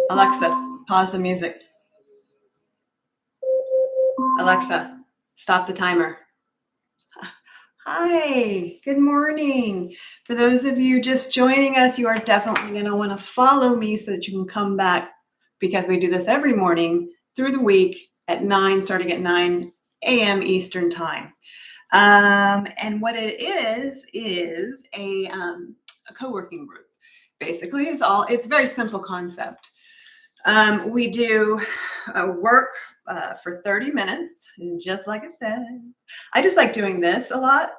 Alexa, pause the music. Alexa, stop the timer. Hi, good morning. For those of you just joining us, you are definitely going to want to follow me so that you can come back, because we do this every morning through the week at 9, starting at 9 a.m. Eastern time. And what it is a co-working group. Basically, it's a very simple concept. We do work for 30 minutes, just like it says. I just like doing this a lot.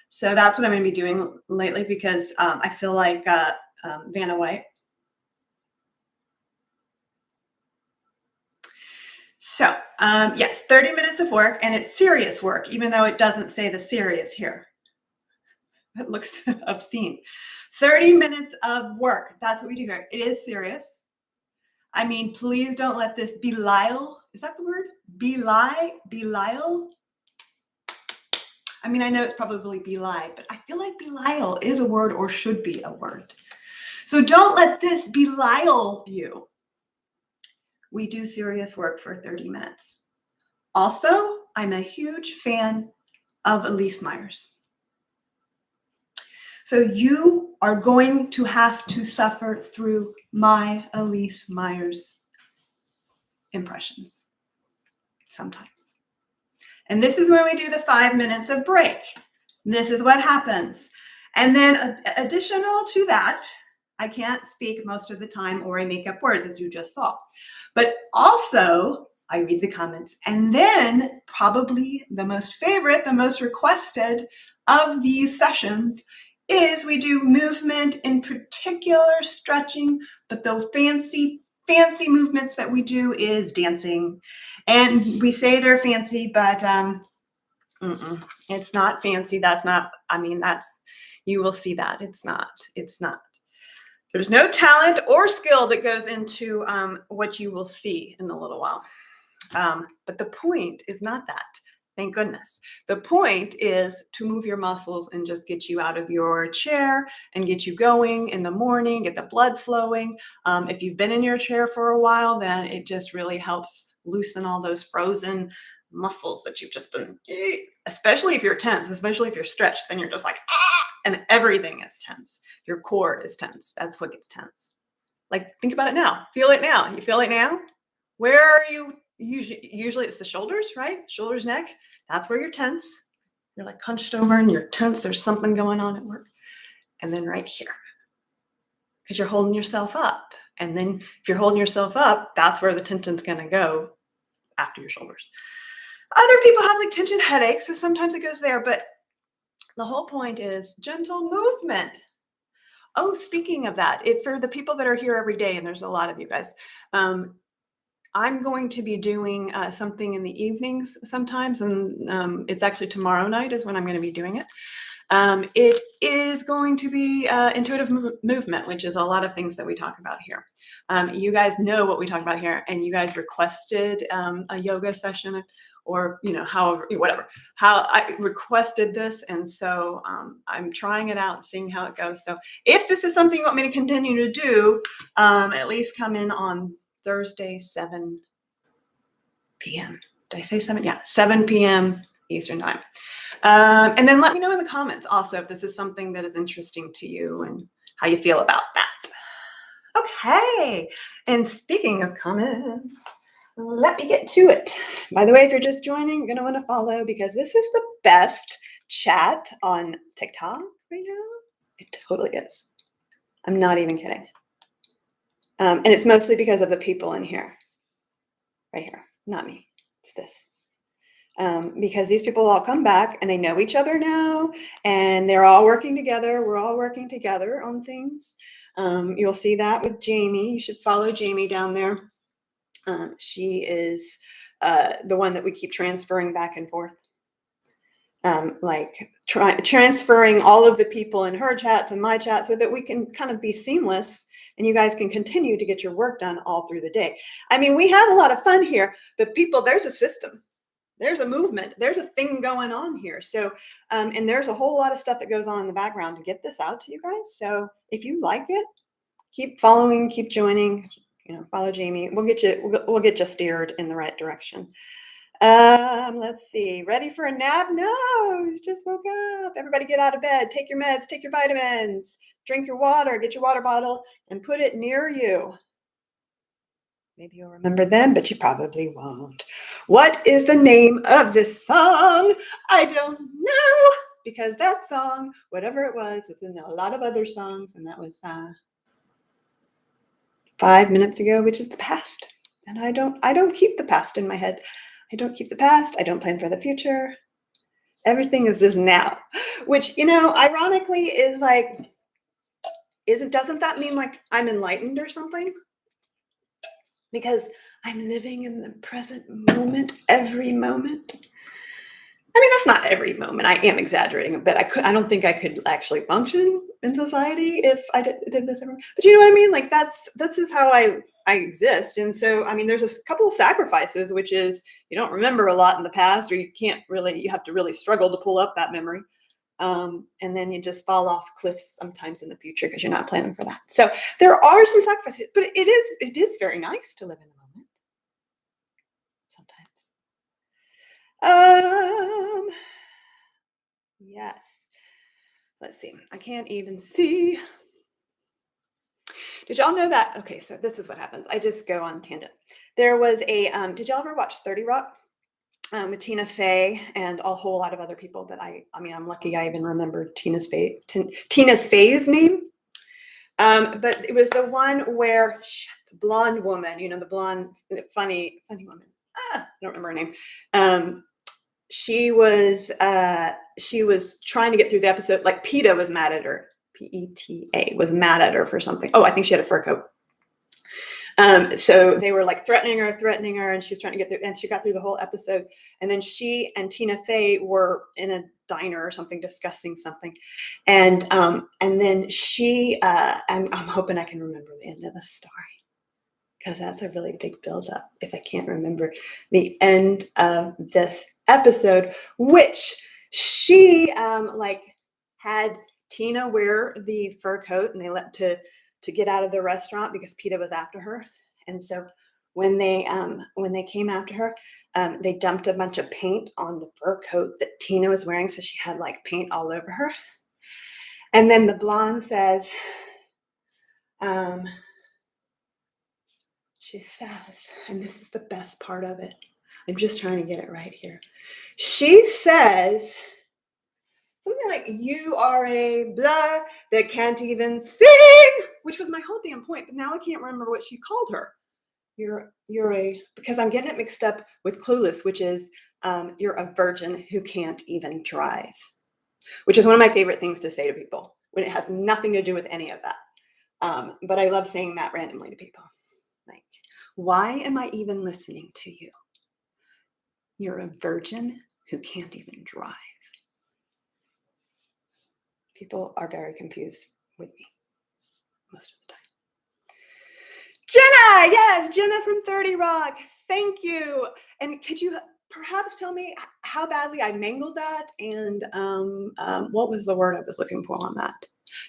So that's what I'm going to be doing lately, because I feel like Vanna White. So yes, 30 minutes of work, and it's serious work, even though it doesn't say the serious here. It looks obscene. 30 minutes of work. That's what we do here. It is serious. I mean, please don't let this beguile. Is that the word? Beguile? I mean, I know it's probably belie, but I feel like beguile is a word, or should be a word. So don't let this beguile you. We do serious work for 30 minutes. Also, I'm a huge fan of Elyse Myers. So you are going to have to suffer through my Elyse Myers impressions sometimes. And this is when we do the 5 minutes of break. This is what happens. And then additional to that, I can't speak most of the time, or I make up words, as you just saw. But also, I read the comments. And then probably the most favorite, the most requested of these sessions is we do movement, in particular stretching, but the fancy movements that we do is dancing. And we say they're fancy, but it's not fancy. That's not, you will see that. It's not. There's no talent or skill that goes into what you will see in a little while. But the point is not that. Thank goodness. The point is to move your muscles and just get you out of your chair and get you going in the morning, get the blood flowing. If you've been in your chair for a while, then it just really helps loosen all those frozen muscles that you've just been, especially if you're tense, especially if you're stretched, then you're just like, and everything is tense. Your core is tense. That's what gets tense. Like, think about it now. Feel it now. You feel it now? Where are you? Usually it's the shoulders, right? Shoulders, neck. That's where you're tense. You're like hunched over and you're tense. There's something going on at work. And then right here, because you're holding yourself up. And then if you're holding yourself up, that's where the tension's going to go after your shoulders. Other people have like tension headaches, so sometimes it goes there. But the whole point is gentle movement. Oh, speaking of that, for the people that are here every day, and there's a lot of you guys, I'm going to be doing something in the evenings sometimes, and it's actually tomorrow night is when I'm going to be doing it. It is going to be intuitive movement, which is a lot of things that we talk about here. You guys know what we talk about here, and you guys requested a yoga session, or how I requested this, and so I'm trying it out, seeing how it goes. So if this is something you want me to continue to do, at least come in on Thursday, 7 p.m. Did I say 7? Yeah, 7 p.m. Eastern time. And then let me know in the comments also if this is something that is interesting to you and how you feel about that. Okay, and speaking of comments, let me get to it. By the way, if you're just joining, you're going to want to follow, because this is the best chat on TikTok right now. It totally is. I'm not even kidding. And it's mostly because of the people in here. Right here. Not me. It's this. Because these people all come back and they know each other now, and they're all working together. We're all working together on things. You'll see that with Jamie. You should follow Jamie down there. She is the one that we keep transferring back and forth. Transferring all of the people in her chat to my chat so that we can kind of be seamless and you guys can continue to get your work done all through the day. I mean, we have a lot of fun here, but people, there's a system. There's a movement. There's a thing going on here. So, and there's a whole lot of stuff that goes on in the background to get this out to you guys. So if you like it, keep following, keep joining. follow Jamie. We'll get you steered in the right direction. Let's see. Ready for a nap? No, you just woke up. Everybody get out of bed. Take your meds, take your vitamins, drink your water, get your water bottle and put it near you. Maybe you'll remember them, but you probably won't. What is the name of this song? I don't know, because that song, whatever it was in a lot of other songs, and that was 5 minutes ago, which is the past. And I don't keep the past in my head. I don't keep the past. I don't plan for the future. Everything is just now, which, ironically is like, doesn't that mean like I'm enlightened or something? Because I'm living in the present moment, every moment. I mean, that's not every moment. I am exaggerating, but I don't think I could actually function in society if I did this every. But you know what I mean? Like that's just how I exist. And so, I mean, there's a couple of sacrifices, which is you don't remember a lot in the past, or you have to really struggle to pull up that memory. And then you just fall off cliffs sometimes in the future because you're not planning for that. So there are some sacrifices, but it is very nice to live in the moment sometimes. Yes. Let's see. I can't even see. Did y'all know that? Okay, so this is what happens. I just go on tangent. There was a, did y'all ever watch 30 Rock? With Tina Fey and a whole lot of other people that I'm lucky I even remembered Tina Fey's name. But it was the one where the blonde woman, the blonde, funny woman. I don't remember her name. She was trying to get through the episode. Like PETA was mad at her. PETA was mad at her for something. Oh, I think she had a fur coat. So they were like threatening her, and she was trying to get through, and she got through the whole episode. And then she and Tina Fey were in a diner or something discussing something, and then she, I'm hoping I can remember the end of the story because that's a really big buildup. If I can't remember the end of this episode, which she had Tina wear the fur coat, and they let to get out of the restaurant because PETA was after her. And so when they came after her, they dumped a bunch of paint on the fur coat that Tina was wearing. So she had like paint all over her. And then the blonde says, she says, and this is the best part of it. I'm just trying to get it right here. She says something like, you are a blah that can't even sing, which was my whole damn point. But now I can't remember what she called her. You're a, because I'm getting it mixed up with Clueless, which is you're a virgin who can't even drive, which is one of my favorite things to say to people when it has nothing to do with any of that. But I love saying that randomly to people. Like, why am I even listening to you? You're a virgin who can't even drive. People are very confused with me most of the time. Jenna, yes, Jenna from 30 Rock. Thank you. And could you perhaps tell me how badly I mangled that? And what was the word I was looking for on that?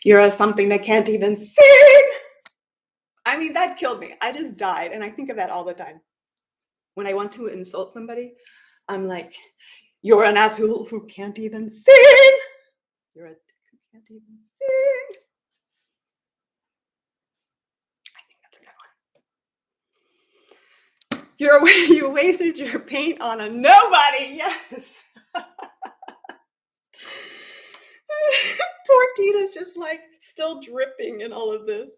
You're something that can't even sing. I mean, that killed me. I just died. And I think of that all the time. When I want to insult somebody, I'm like, you're an asshole who can't even sing. You're a dick who can't even sing. I think that's a good one. You wasted your paint on a nobody. Yes. Poor Tina's just like still dripping in all of this.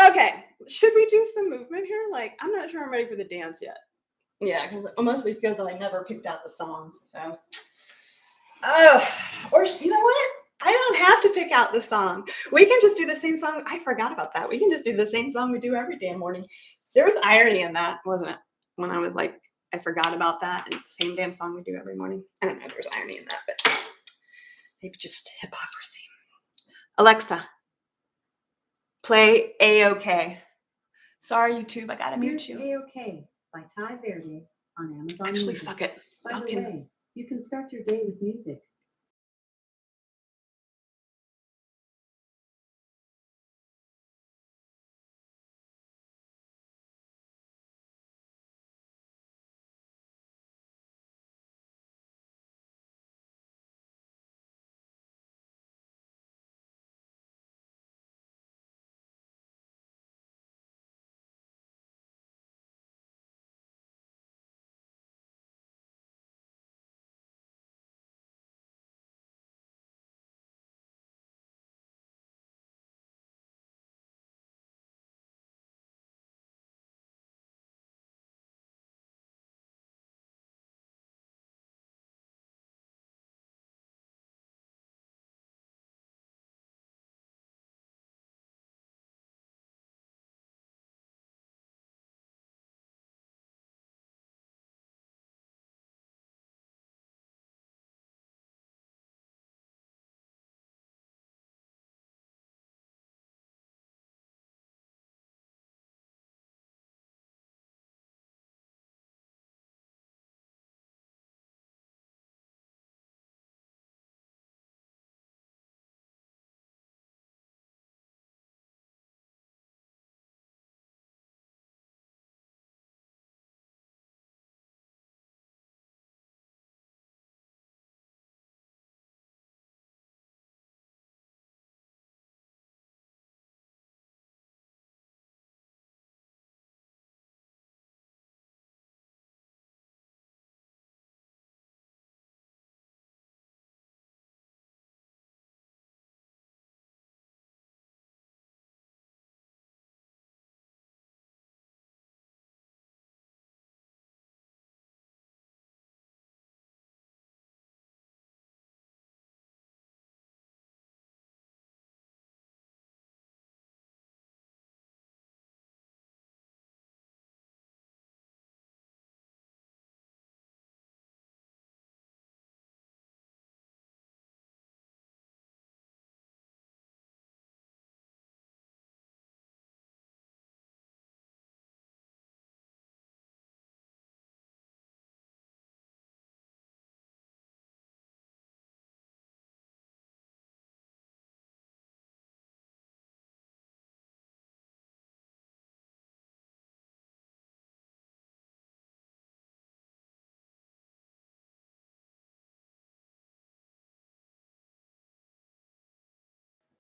Okay, should we do some movement here? Like, I'm not sure I'm ready for the dance yet. Yeah, mostly because I never picked out the song. So, or you know what? I don't have to pick out the song. We can just do the same song. I forgot about that. We can just do the same song we do every damn morning. There was irony in that, wasn't it? When I was like, I forgot about that. And it's the same damn song we do every morning. I don't know if there's irony in that, but maybe just hypocrisy. Alexa, play A-OK. Sorry, YouTube, I gotta mute you. A-OK by Ty Verdes on Amazon. Actually, Music. fuck it. By the way, you can start your day with music.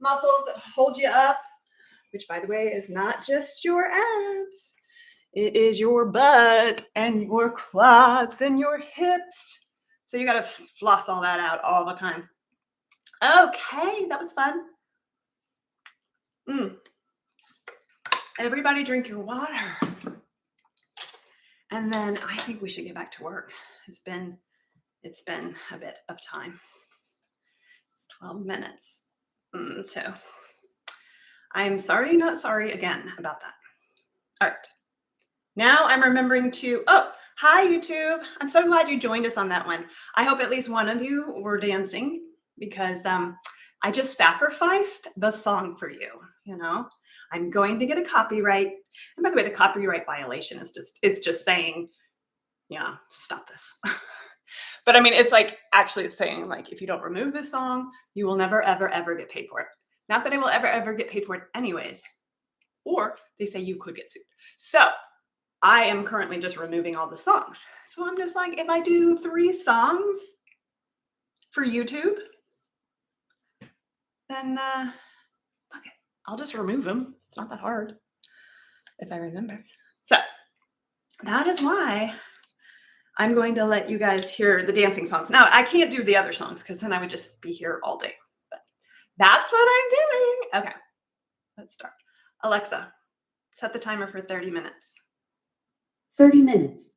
muscles that hold you up, which by the way is not just your abs. It is your butt and your quads and your hips. So you got to floss all that out all the time. Okay, that was fun. Everybody drink your water. And then I think we should get back to work. It's been a bit of time. It's 12 minutes. So I'm sorry, not sorry again about that. All right. Now I'm remembering to, oh, hi YouTube. I'm so glad you joined us on that one. I hope at least one of you were dancing because I just sacrificed the song for you, you know. I'm going to get a copyright. And by the way, the copyright violation is it's just saying, yeah, stop this. But I mean, it's like actually saying like, if you don't remove this song, you will never, ever, ever get paid for it. Not that I will ever, ever get paid for it anyways. Or they say you could get sued. So I am currently just removing all the songs. So I'm just like, if I do 3 songs for YouTube, then fuck it. I'll just remove them. It's not that hard if I remember. So that is why I'm going to let you guys hear the dancing songs. Now, I can't do the other songs because then I would just be here all day. But that's what I'm doing. Okay, let's start. Alexa, set the timer for 30 minutes. 30 minutes.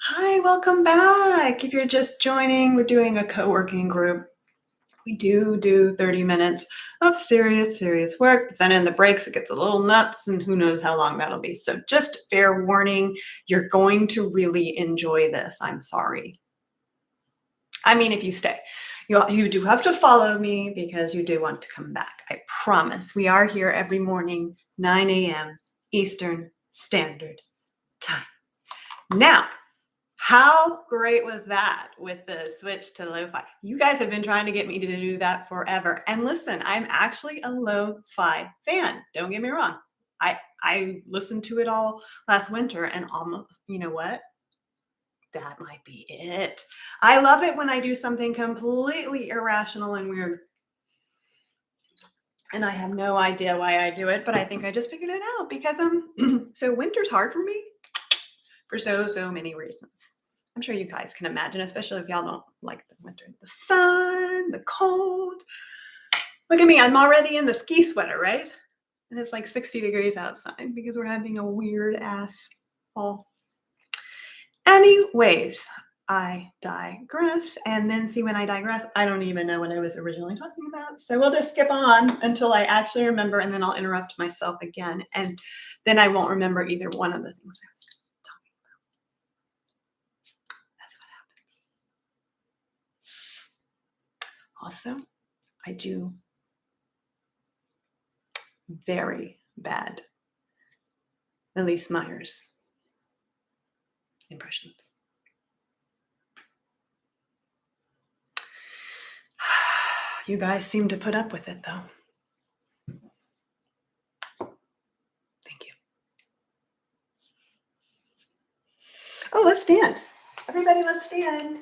Hi, welcome back. If you're just joining, we're doing a co-working group. We do 30 minutes of serious work. But then in the breaks, it gets a little nuts and who knows how long that'll be. So just fair warning, you're going to really enjoy this. I'm sorry. I mean, if you stay, you do have to follow me because you do want to come back. I promise. We are here every morning, 9 a.m. Eastern Standard Time. Now, how great was that with the switch to lo-fi? You guys have been trying to get me to do that forever. And listen, I'm actually a lo-fi fan. Don't get me wrong. I listened to it all last winter and almost, you know what? That might be it. I love it when I do something completely irrational and weird. And I have no idea why I do it, but I think I just figured it out because so winter's hard for me for so many reasons. I'm sure you guys can imagine, especially if y'all don't like the winter. The sun, the cold. Look at me, I'm already in the ski sweater, right? And it's like 60 degrees outside because we're having a weird ass fall. Anyways, I digress. And then see, when I digress, I don't even know what I was originally talking about. So we'll just skip on until I actually remember, and then I'll interrupt myself again. And then I won't remember either one of the things I was talking about. That's what happens. Also, I do very bad Elise Myers impressions. You guys seem to put up with it, though. Thank you. Oh, let's stand. Everybody, let's stand.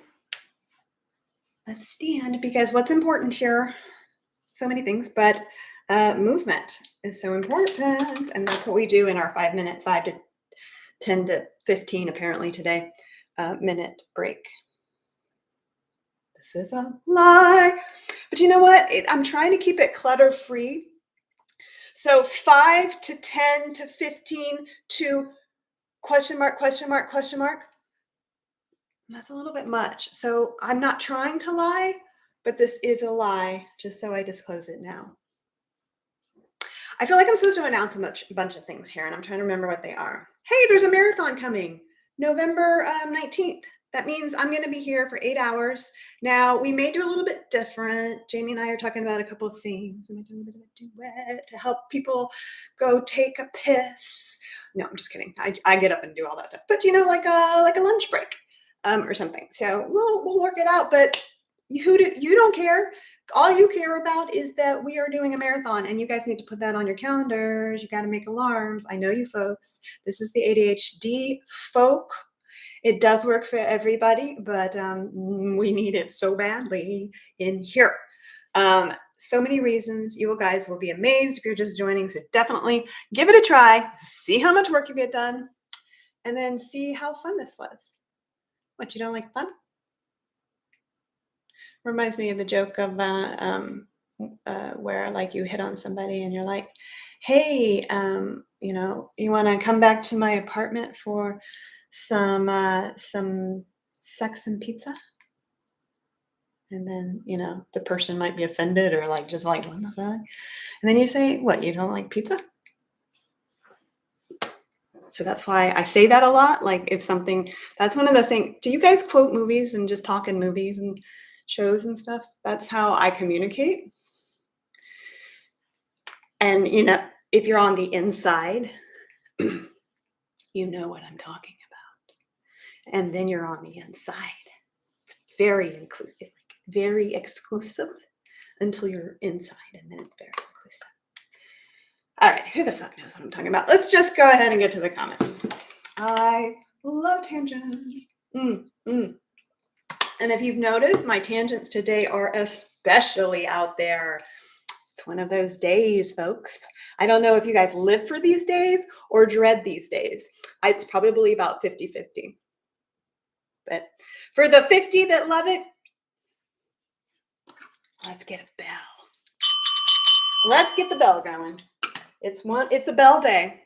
Let's stand, because what's important here, so many things, but movement is so important. And that's what we do in our 5 minute, 5 to 10 to 15, apparently today, minute break. This is a lie. But you know what? I'm trying to keep it clutter free. So 5 to 10 to 15 to question mark. That's a little bit much. So I'm not trying to lie, but this is a lie, just so I disclose it now. I feel like I'm supposed to announce a bunch of things here, and I'm trying to remember what they are. Hey, there's a marathon coming, November 19th. That means I'm going to be here for 8 hours. Now, we may do a little bit different. Jamie and I are talking about a couple of things. We might do a little bit of a duet to help people go take a piss. No, I'm just kidding. I get up and do all that stuff. But, you know, like a lunch break or something. So we'll work it out. But you don't care. All you care about is that we are doing a marathon, and you guys need to put that on your calendars. You got to make alarms. I know you folks. This is the ADHD folk. It does work for everybody, but we need it so badly in here. So many reasons. You guys will be amazed if you're just joining. So definitely give it a try. See how much work you get done, and then see how fun this was. What, you don't like fun? Reminds me of the joke of where like you hit on somebody and you're like, hey, you know, you want to come back to my apartment for some sex and pizza? And then, you know, the person might be offended or like just like, what the fuck? And then you say, what, you don't like pizza? So that's why I say that a lot. Like if something, that's one of the things. Do you guys quote movies and just talk in movies and shows and stuff? That's how I communicate. And, you know, if you're on the inside, you know what I'm talking about. And then you're on the inside. It's very inclusive, like very exclusive until you're inside, and then it's very inclusive. All right, who the fuck knows what I'm talking about? Let's just go ahead and get to the comments. I love tangents. And if you've noticed, my tangents today are especially out there. It's one of those days, folks. I don't know if you guys live for these days or dread these days. It's probably about 50-50. But for the 50 that love it, let's get a bell. Let's get the bell going. It's a bell day.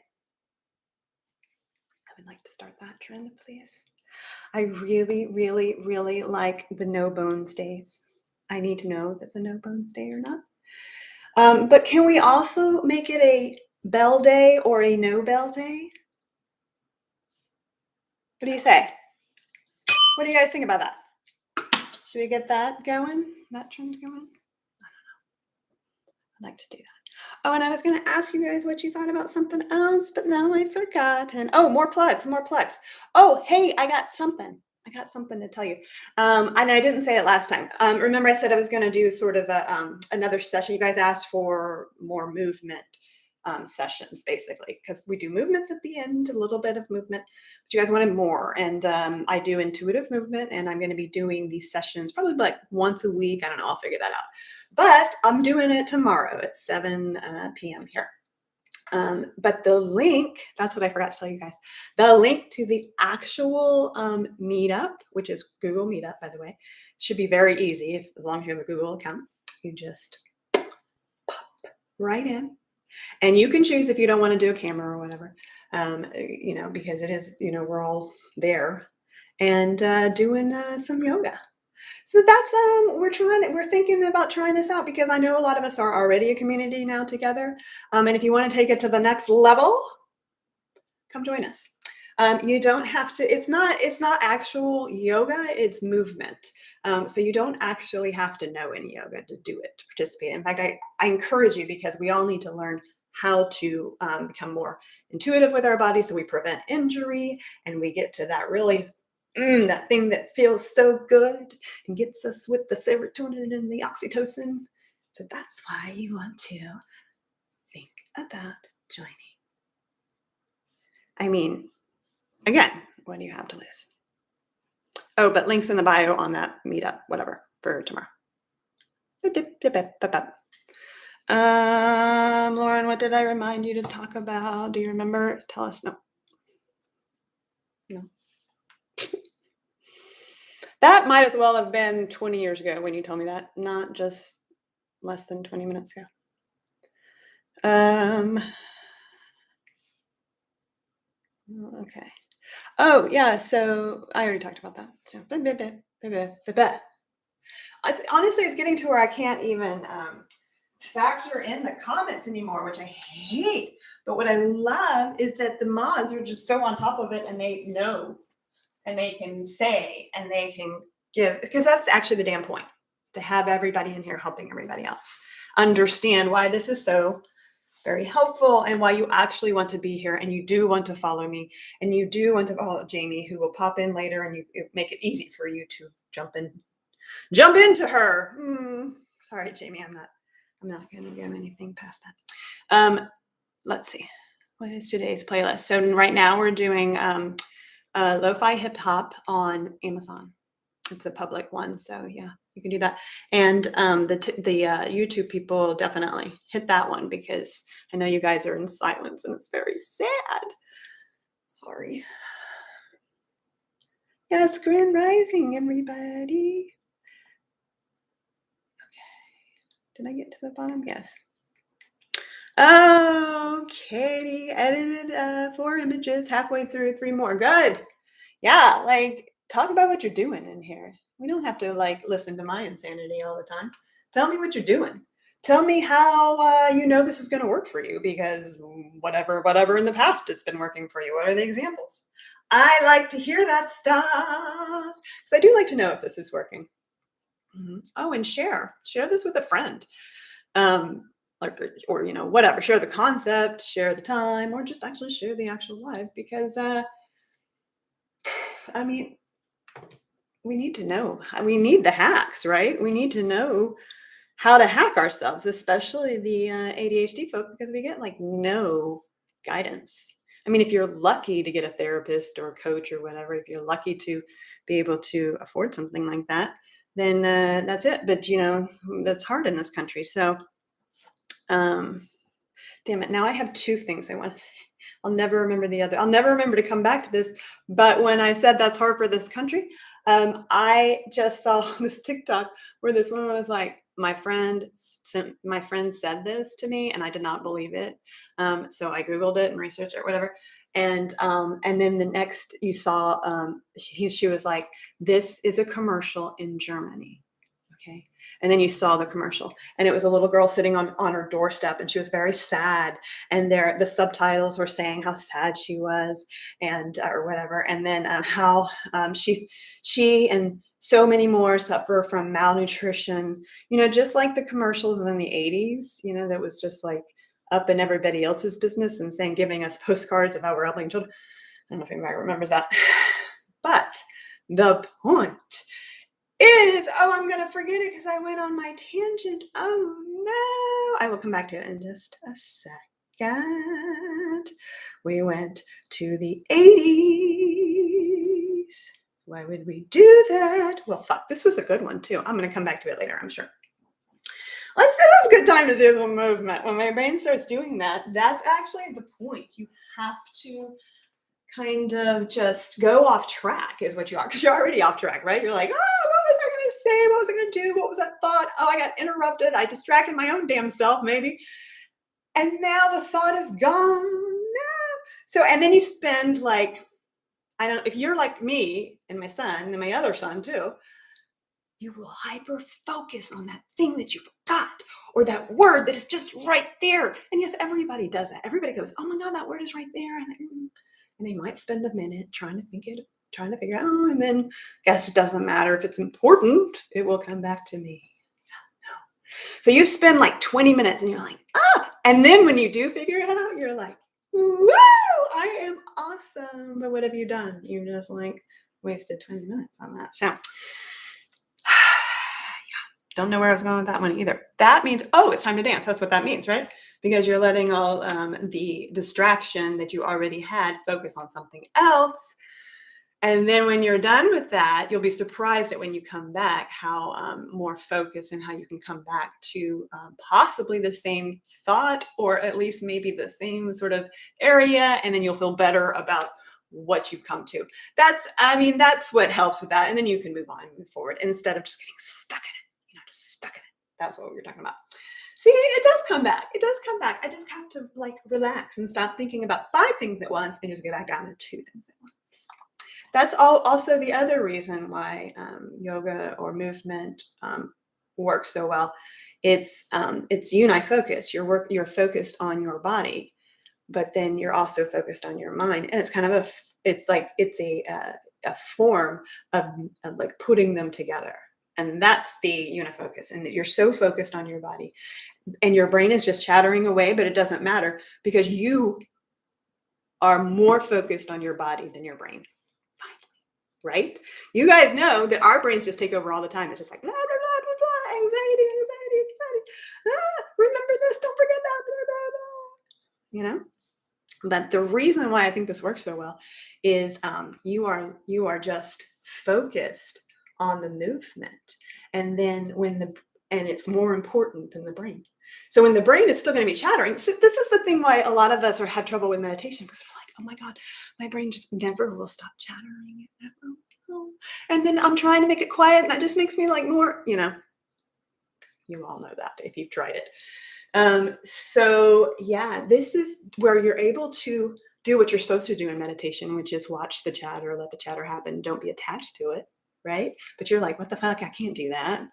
I would like to start that trend, please. I really, really, really like the no bones days. I need to know if it's a no bones day or not. But can we also make it a bell day or a no bell day? What do you say? What do you guys think about that? Should we get that going? That trend going? I'd like to do that. Oh, and I was going to ask you guys what you thought about something else, but now I've forgotten. Oh, more plugs, more plugs. Oh, hey, I got something. I got something to tell you. And I didn't say it last time. Remember, I said I was going to do sort of another session. You guys asked for more movement sessions, basically, because we do movements at the end, a little bit of movement, but you guys wanted more. And I do intuitive movement, and I'm going to be doing these sessions probably like once a week. I don't know. I'll figure that out. But I'm doing it tomorrow at 7 p.m. here. But the link, that's what I forgot to tell you guys. The link to the actual meetup, which is Google Meetup, by the way, should be very easy as long as you have a Google account. You just pop right in. And you can choose if you don't want to do a camera or whatever, because it is, we're all there and doing some yoga. So that's we're thinking about trying this out because I know a lot of us are already a community now together. And if you want to take it to the next level, come join us. You don't have to, it's not actual yoga, it's movement. So you don't actually have to know any yoga to do it, to participate. In fact, I encourage you because we all need to learn how to become more intuitive with our body so we prevent injury and we get to that really that thing that feels so good and gets us with the serotonin and the oxytocin. So that's why you want to think about joining. I mean, again, what do you have to lose? Oh, but links in the bio on that meetup, whatever, for tomorrow. Lauren, what did I remind you to talk about? Do you remember? Tell us. No. That might as well have been 20 years ago when you told me that, not just less than 20 minutes ago. Okay. Oh, yeah. So I already talked about that. So, honestly, it's getting to where I can't even factor in the comments anymore, which I hate. But what I love is that the mods are just so on top of it and they know and they can say and they can give, because that's actually the damn point, to have everybody in here helping everybody else understand why this is so very helpful and why you actually want to be here and you do want to follow me and you do want to follow Jamie, who will pop in later, and you make it easy for you to jump into her. Sorry, Jamie, I'm not going to give anything past that. Let's see. What is today's playlist? So right now we're doing lo-fi hip hop on Amazon. It's a public one, so yeah, you can do that. And the YouTube people definitely hit that one because I know you guys are in silence and it's very sad. Sorry. Yes, Grand Rising, everybody. Okay. Did I get to the bottom? Yes. Oh, Katie edited 4 images, halfway through 3 more. Good. Yeah, like talk about what you're doing in here. We don't have to like listen to my insanity all the time. Tell me what you're doing. Tell me how this is going to work for you, because whatever in the past has been working for you. What are the examples? I like to hear that stuff because I do like to know if this is working. Oh, and share this with a friend. Or whatever, share the concept, share the time, or just actually share the actual live, because I mean, we need to know. We need the hacks, right? We need to know how to hack ourselves, especially the ADHD folk, because we get like no guidance. I mean, if you're lucky to get a therapist or a coach or whatever, if you're lucky to be able to afford something like that, then that's it. But that's hard in this country. So damn it. Now I have 2 things I want to say. I'll never remember the other. I'll never remember to come back to this. But when I said that's hard for this country, I just saw this TikTok where this woman was like, my friend said this to me and I did not believe it. So I Googled it and researched it, whatever. And then the next you saw, she was like, "This is a commercial in Germany." Okay. And then you saw the commercial, and it was a little girl sitting on her doorstep, and she was very sad. And there, the subtitles were saying how sad she was, and or whatever. And then how she and so many more suffer from malnutrition. Just like the commercials in the '80s. That was just like up in everybody else's business and saying, giving us postcards of how we're helping children. I don't know if anybody remembers that, but the point is, I'm going to forget it because I went on my tangent. Oh no. I will come back to it in just a second. We went to the 80s. Why would we do that? Well, fuck, this was a good one too. I'm going to come back to it later, I'm sure. Let's say this is a good time to do some movement. When my brain starts doing that, that's actually the point. You have to kind of just go off track is what you are, because you're already off track, right? You're like, what was I going to say? What was I going to do? What was that thought? Oh, I got interrupted. I distracted my own damn self, maybe. And now the thought is gone. No. So, and then you spend like, I don't know, if you're like me and my son and my other son too, you will hyper focus on that thing that you forgot or that word that is just right there. And yes, everybody does that. Everybody goes, oh my God, that word is right there. And they might spend a minute trying to figure out, and then I guess it doesn't matter if it's important, it will come back to me. No. So you spend like 20 minutes and you're like, and then when you do figure it out, you're like, woo, I am awesome. But what have you done? You just like wasted 20 minutes on that. So don't know where I was going with that one either. That means, it's time to dance. That's what that means, right? Because you're letting all the distraction that you already had focus on something else. And then when you're done with that, you'll be surprised at when you come back, how more focused and how you can come back to possibly the same thought, or at least maybe the same sort of area. And then you'll feel better about what you've come to. That's what helps with that. And then you can move on and move forward instead of just getting stuck in it. Stuck in it. That's what we were talking about. See, it does come back. It does come back. I just have to like relax and stop thinking about 5 things at once and just get back down to 2 things at once. That's also the other reason why yoga or movement works so well. It's unifocus. You're focused on your body, but then you're also focused on your mind, and it's kind of a form of like putting them together. And that's the unifocus. And you're so focused on your body and your brain is just chattering away, but it doesn't matter because you are more focused on your body than your brain. Right? You guys know that our brains just take over all the time. It's just like, blah, blah, blah, blah, blah, anxiety. Remember this, don't forget that, blah, blah, blah. But the reason why I think this works so well is you are just focused on the movement, and then and it's more important than the brain. So when the brain is still going to be chattering, so this is the thing why a lot of us have trouble with meditation, because we're like, oh my God, my brain just never will stop chattering. It never will. And then I'm trying to make it quiet, and that just makes me like more, you all know that if you've tried it. So yeah, this is where you're able to do what you're supposed to do in meditation, which is watch the chatter, let the chatter happen. Don't be attached to it. Right? But you're like, what the fuck? I can't do that.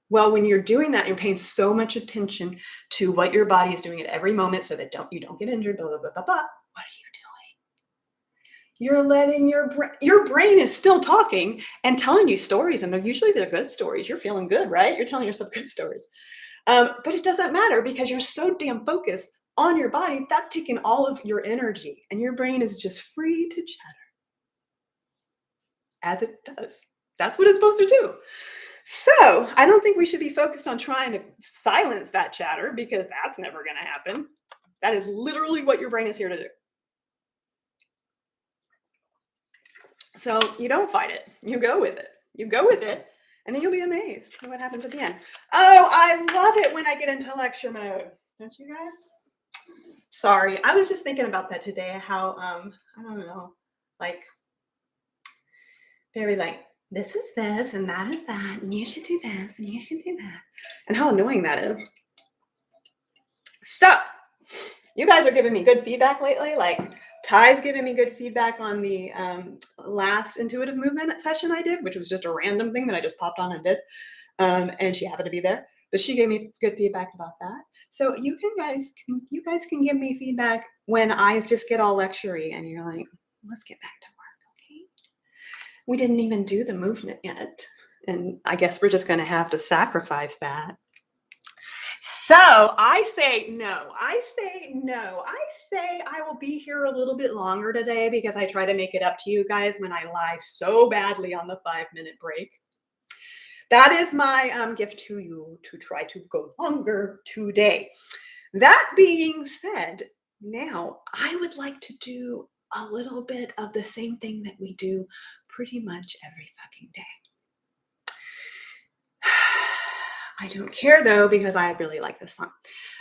Well, when you're doing that, you're paying so much attention to what your body is doing at every moment so that you don't get injured, blah, blah, blah, blah, blah. What are you doing? You're letting your brain is still talking and telling you stories, and they're good stories. You're feeling good, right? You're telling yourself good stories. But it doesn't matter because you're so damn focused on your body. That's taking all of your energy, and your brain is just free to chatter. As it does. That's what it's supposed to do. So I don't think we should be focused on trying to silence that chatter, because that's never going to happen. That is literally what your brain is here to do. So you don't fight it. You go with it. And then you'll be amazed at what happens at the end. Oh, I love it when I get into lecture mode. Don't you guys? Sorry. I was just thinking about that today, how, I don't know, like, very like, this is this and that is that, and you should do this and you should do that, and how annoying that is. So You guys are giving me good feedback lately. Like Ty's giving me good feedback on the last intuitive movement session I did, which was just a random thing that I just popped on and did. And she happened to be there, but she gave me good feedback about that. So you guys can give me feedback when I just get all lectury and you're like, let's get back to work, okay? We didn't even do the movement yet, and I guess we're just going to have to sacrifice that. So I say no. I say I will be here a little bit longer today because I try to make it up to you guys when I lie so badly on the 5-minute break. That is my gift to you, to try to go longer today. That being said, now I would like to do a little bit of the same thing that we do pretty much every fucking day. I don't care though, because I really like this song.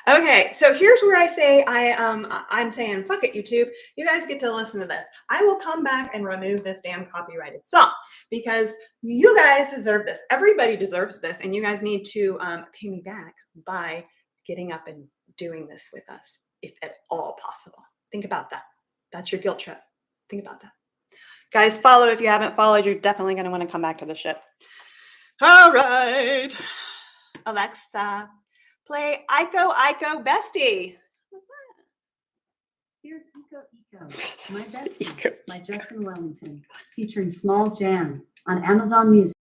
Okay, so here's where I say I'm saying fuck it, YouTube. You guys get to listen to this. I will come back and remove this damn copyrighted song because you guys deserve this. Everybody deserves this, and you guys need to pay me back by getting up and doing this with us, if at all possible. Think about that. That's your guilt trip. Think about that. Guys, follow if you haven't followed. You're definitely going to want to come back to the shit. All right. Alexa, play Iko Iko Bestie. Here's Eco, My Bestie by Justin Wellington, featuring Small Jam on Amazon Music.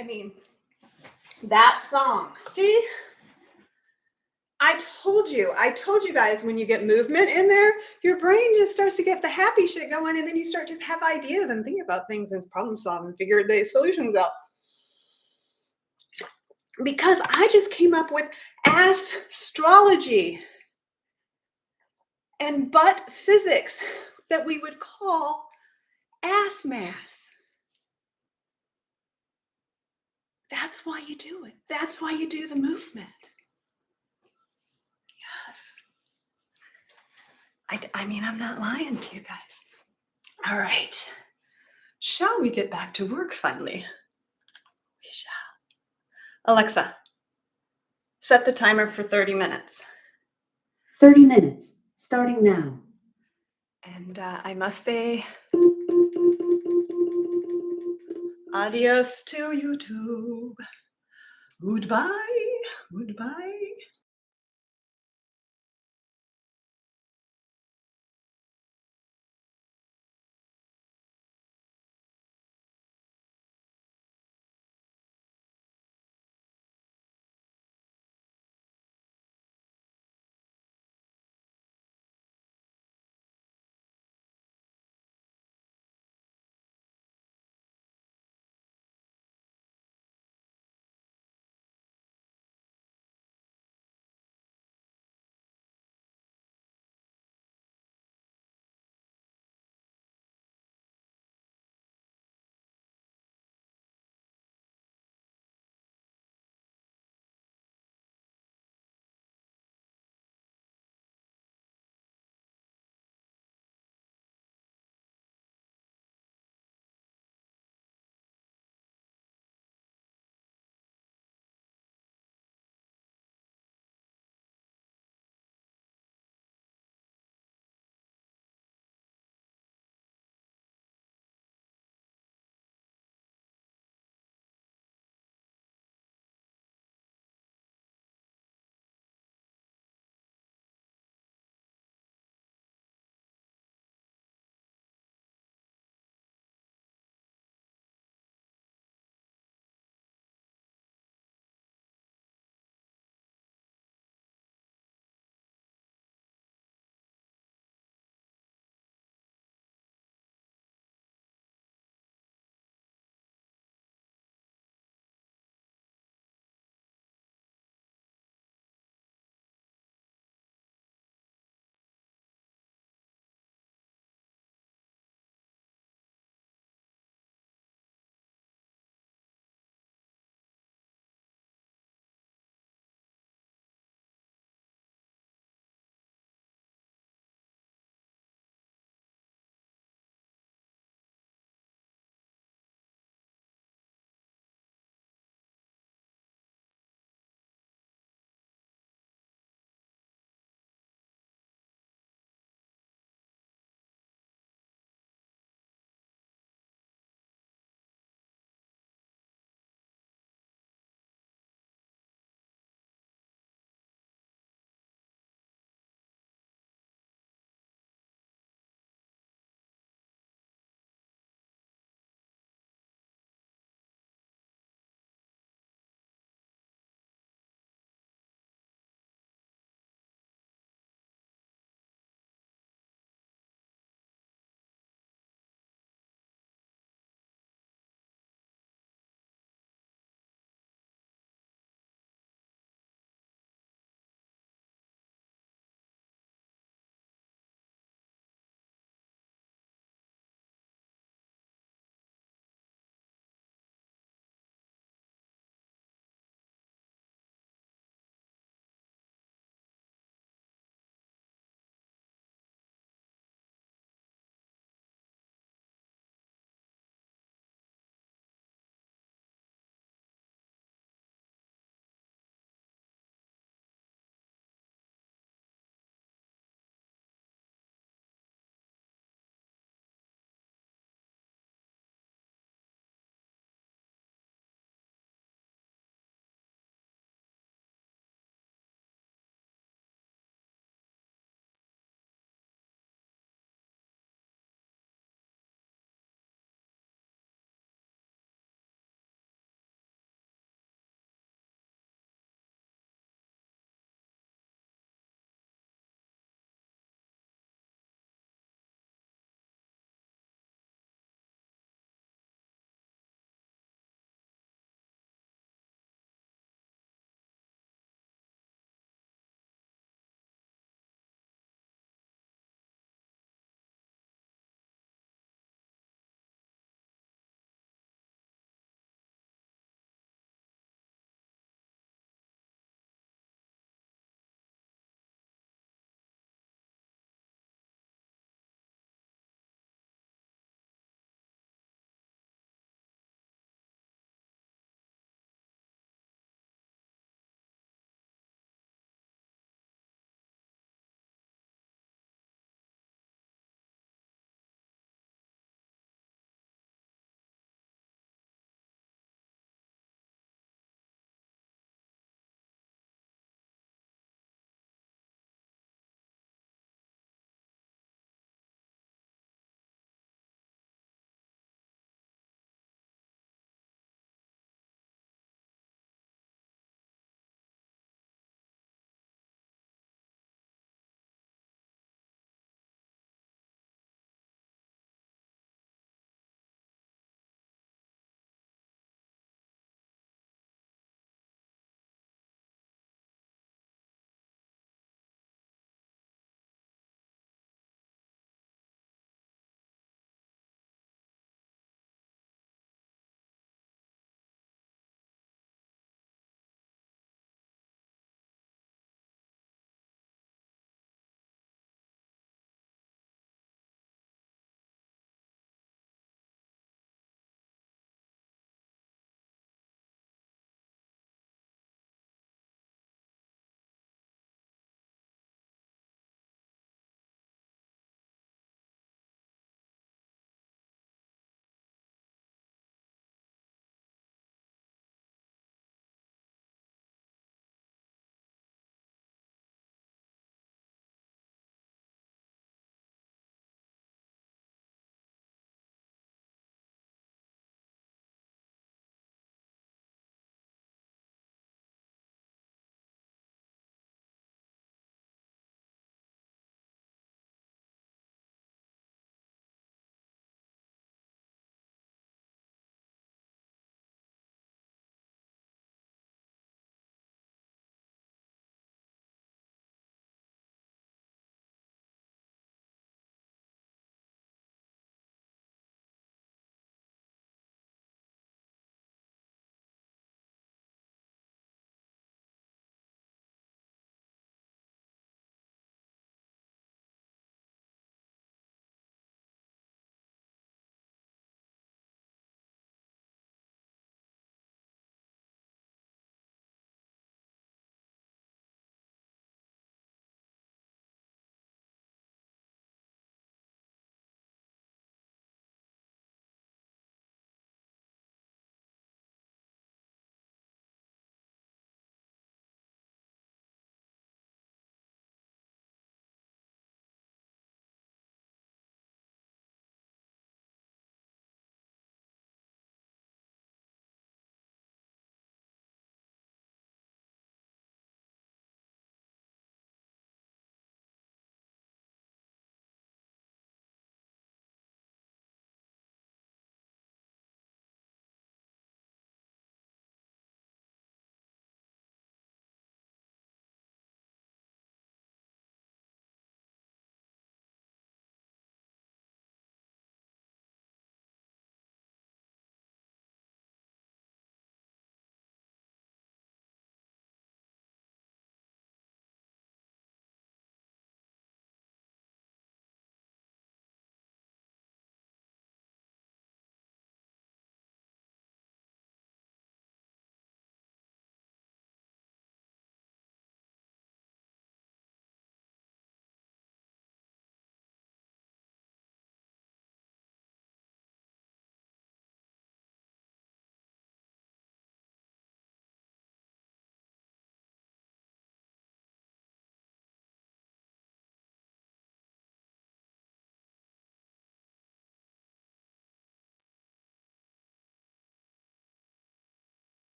I mean, that song. See? I told you guys, when you get movement in there, your brain just starts to get the happy shit going, and then you start to have ideas and think about things and problem solve and figure the solutions out. Because I just came up with astrology and butt physics that we would call ass mass. That's why you do it. That's why you do the movement. Yes. I mean, I'm not lying to you guys. All right. Shall we get back to work finally? We shall. Alexa, set the timer for 30 minutes. 30 minutes, starting now. And I must say, adios to YouTube. Goodbye. Goodbye.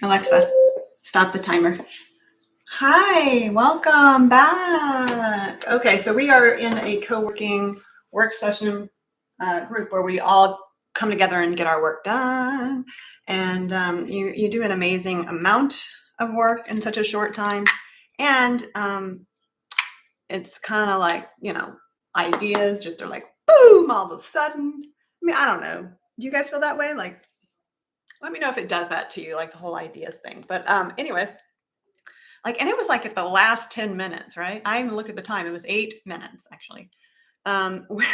Alexa, stop the timer. Hi, welcome back. Okay, so we are in a co-working work session group where we all come together and get our work done. And you do an amazing amount of work in such a short time. And it's kind of like, ideas just are like, boom, all of a sudden. I mean, I don't know. Do you guys feel that way? Like, let me know if it does that to you, like the whole ideas thing. But anyways, and it was like at the last 10 minutes, right? I even looked at the time. It was 8 minutes, actually. Where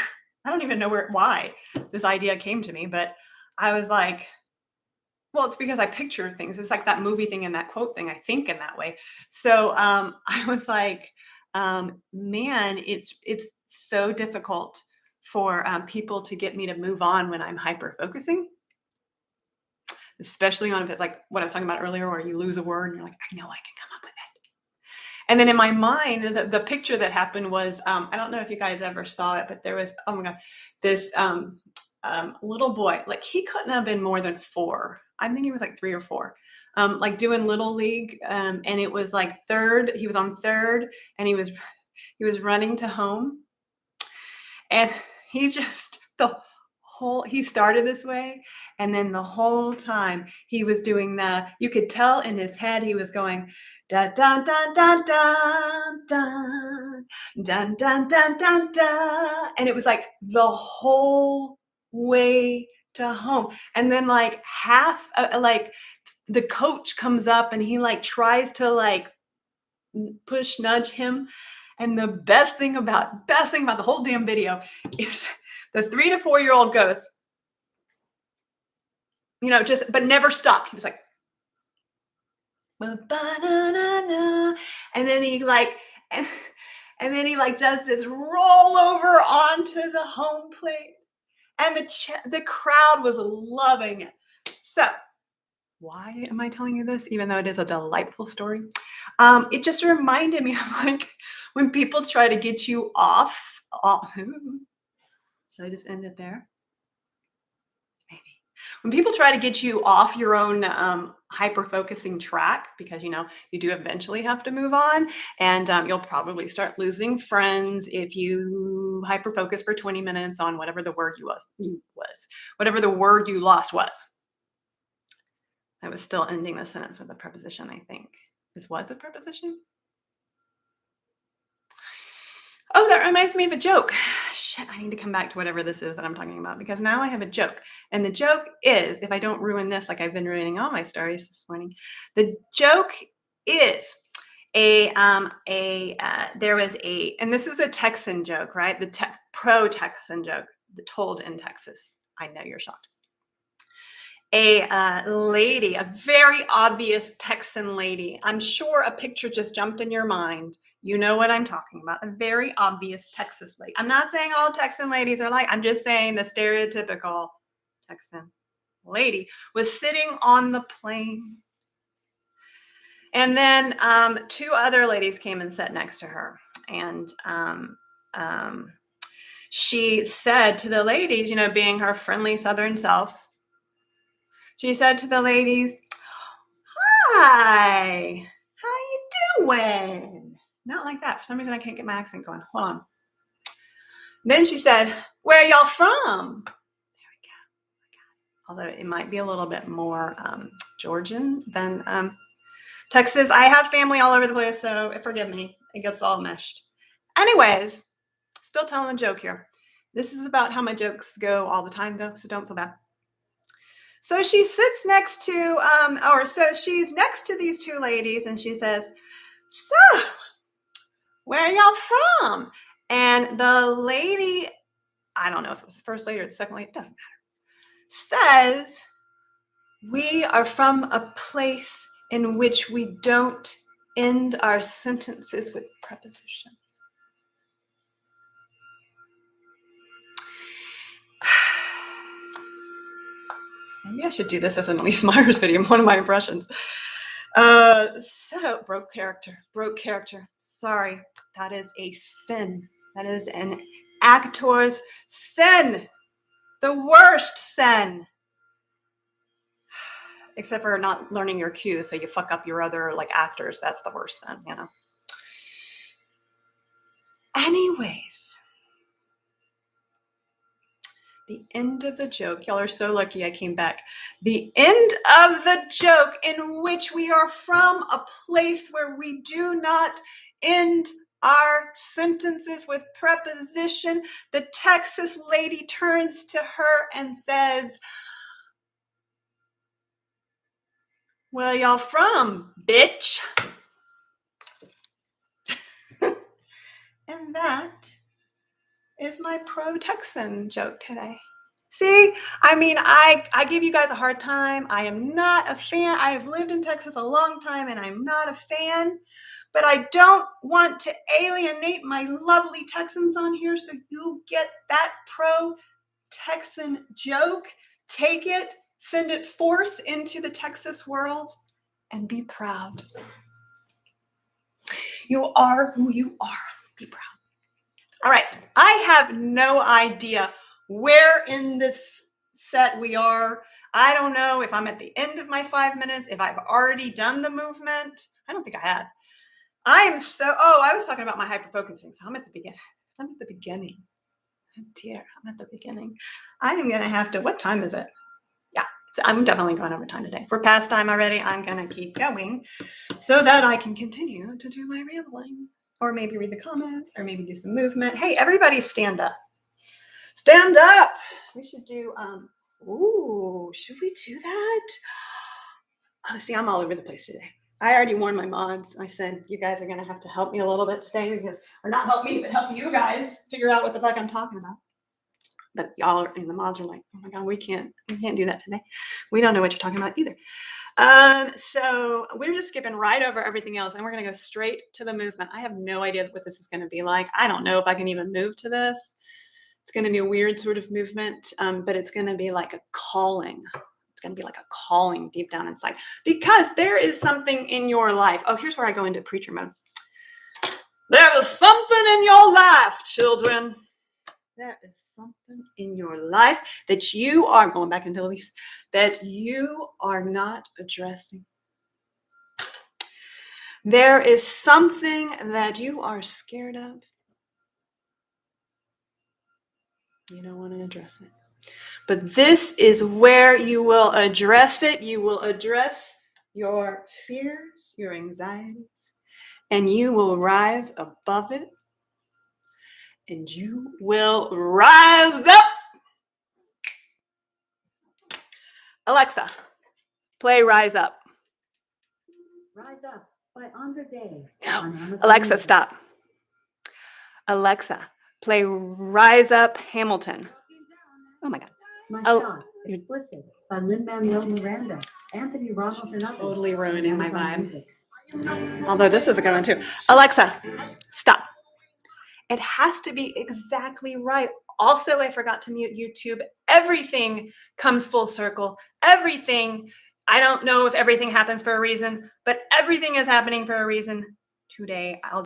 I don't even know why this idea came to me, but I was like, well, it's because I picture things. It's like that movie thing and that quote thing. I think in that way. So I was like, man, it's so difficult for people to get me to move on when I'm hyper focusing, especially on if it's like what I was talking about earlier, where you lose a word and you're like, I know I can come up with it. And then in my mind, the picture that happened was, I don't know if you guys ever saw it, but there was, oh my God, this little boy, like he couldn't have been more than 4. I think he was like 3 or 4, like doing Little League. And it was like third, he was on third and he was running to home. And he started this way. And then the whole time he was doing you could tell in his head, he was going, da, da, da, da, da, da, dun, dun, dun, dun, dun. And it was like the whole way to home. And then like half, like the coach comes up and he like tries to like nudge him. And the best thing about the whole damn video is the 3 to 4 year old goes, but never stopped. He was like, and then he like, and then he like does this roll over onto the home plate, and the crowd was loving it. So why am I telling you this, even though it is a delightful story? It just reminded me of like when people try to get you off. Should I just end it there? Maybe. When people try to get you off your own hyper-focusing track, because you do eventually have to move on, and you'll probably start losing friends if you hyper-focus for 20 minutes on whatever the word whatever the word you lost was. I was still ending the sentence with a preposition, I think. Is was a preposition? Oh, that reminds me of a joke. Shit, I need to come back to whatever this is that I'm talking about, because now I have a joke. And the joke is, if I don't ruin this like I've been ruining all my stories this morning, the joke is there was and this was a Texan joke, right? The pro-Texan joke told in Texas. I know you're shocked. A lady, a very obvious Texan lady. I'm sure a picture just jumped in your mind. You know what I'm talking about. A very obvious Texas lady. I'm not saying all Texan ladies are like, I'm just saying the stereotypical Texan lady was sitting on the plane. And then 2 other ladies came and sat next to her. And she said to the ladies, being her friendly Southern self, she said to the ladies, "Hi, how you doing?" Not like that. For some reason, I can't get my accent going. Hold on. Then she said, "Where y'all from?" There we go. Although it might be a little bit more Georgian than Texas. I have family all over the place, so forgive me. It gets all meshed. Anyways, still telling a joke here. This is about how my jokes go all the time, though, so don't feel bad. So she sits next to, she's next to these 2 ladies, and she says, "So, where are y'all from?" And the lady, I don't know if it was the first lady or the second lady, it doesn't matter, says, "We are from a place in which we don't end our sentences with prepositions." Maybe I should do this as an Elise Myers video, one of my impressions. So broke character. Sorry, that is a sin. That is an actor's sin. The worst sin. except for not learning your cues. So you fuck up your other like actors. That's the worst then, you know. Anyways, the end of the joke. Y'all are so lucky I came back. The end of the joke in which we are from a place where we do not end our sentences with preposition. The Texas lady turns to her and says, "Where y'all from, bitch?" And that is my pro-Texan joke today. See, I mean, I give you guys a hard time. I am not a fan. I have lived in Texas a long time and I'm not a fan, but I don't want to alienate my lovely Texans on here. So you get that pro-Texan joke, take it, send it forth into the Texas world and be proud. You are who you are. Be proud. All right. I have no idea where in this set we are. I don't know if I'm at the end of my 5 minutes, if I've already done the movement. I don't think I have. I was talking about my hyper-focusing. So I'm at the beginning. Oh dear, I'm at the beginning. I am going to have to, what time is it? Yeah, so I'm definitely going over time today. We're past time already. I'm going to keep going so that I can continue to do my rambling. Or maybe read the comments, or maybe do some movement. Hey, everybody stand up. Stand up. We should do, should we do that? Oh, see, I'm all over the place today. I already warned my mods. I said, you guys are going to have to help me a little bit today or not help me, but help you guys figure out what the fuck I'm talking about. But y'all and the mods are like, oh my God, we can't do that today. We don't know what you're talking about either. So we're just skipping right over everything else and we're going to go straight to the movement. I have no idea what this is going to be like. I don't know if I can even move to this. It's going to be a weird sort of movement, but it's going to be like a calling. It's going to be like a calling deep down inside because there is something in your life. Oh, here's where I go into preacher mode. There is something in your life, children. There is something in your life that you are going back into Elise, that you are not addressing. There is something that you are scared of. You don't want to address it. But this is where you will address it. You will address your fears, your anxieties, and you will rise above it. And you will rise up. Alexa, play Rise Up. Rise Up by Andra Day. No. Alexa, stop. Alexa, play Rise Up Hamilton. Oh my God. My Shot, Explicit by Lin-Manuel Miranda, Anthony Ramos, and others. Totally ruining my vibe. Music. Although this is a good one too. Alexa, stop. It has to be exactly right. Also, I forgot to mute YouTube. Everything comes full circle. Everything. I don't know if everything happens for a reason, but everything is happening for a reason today. I'll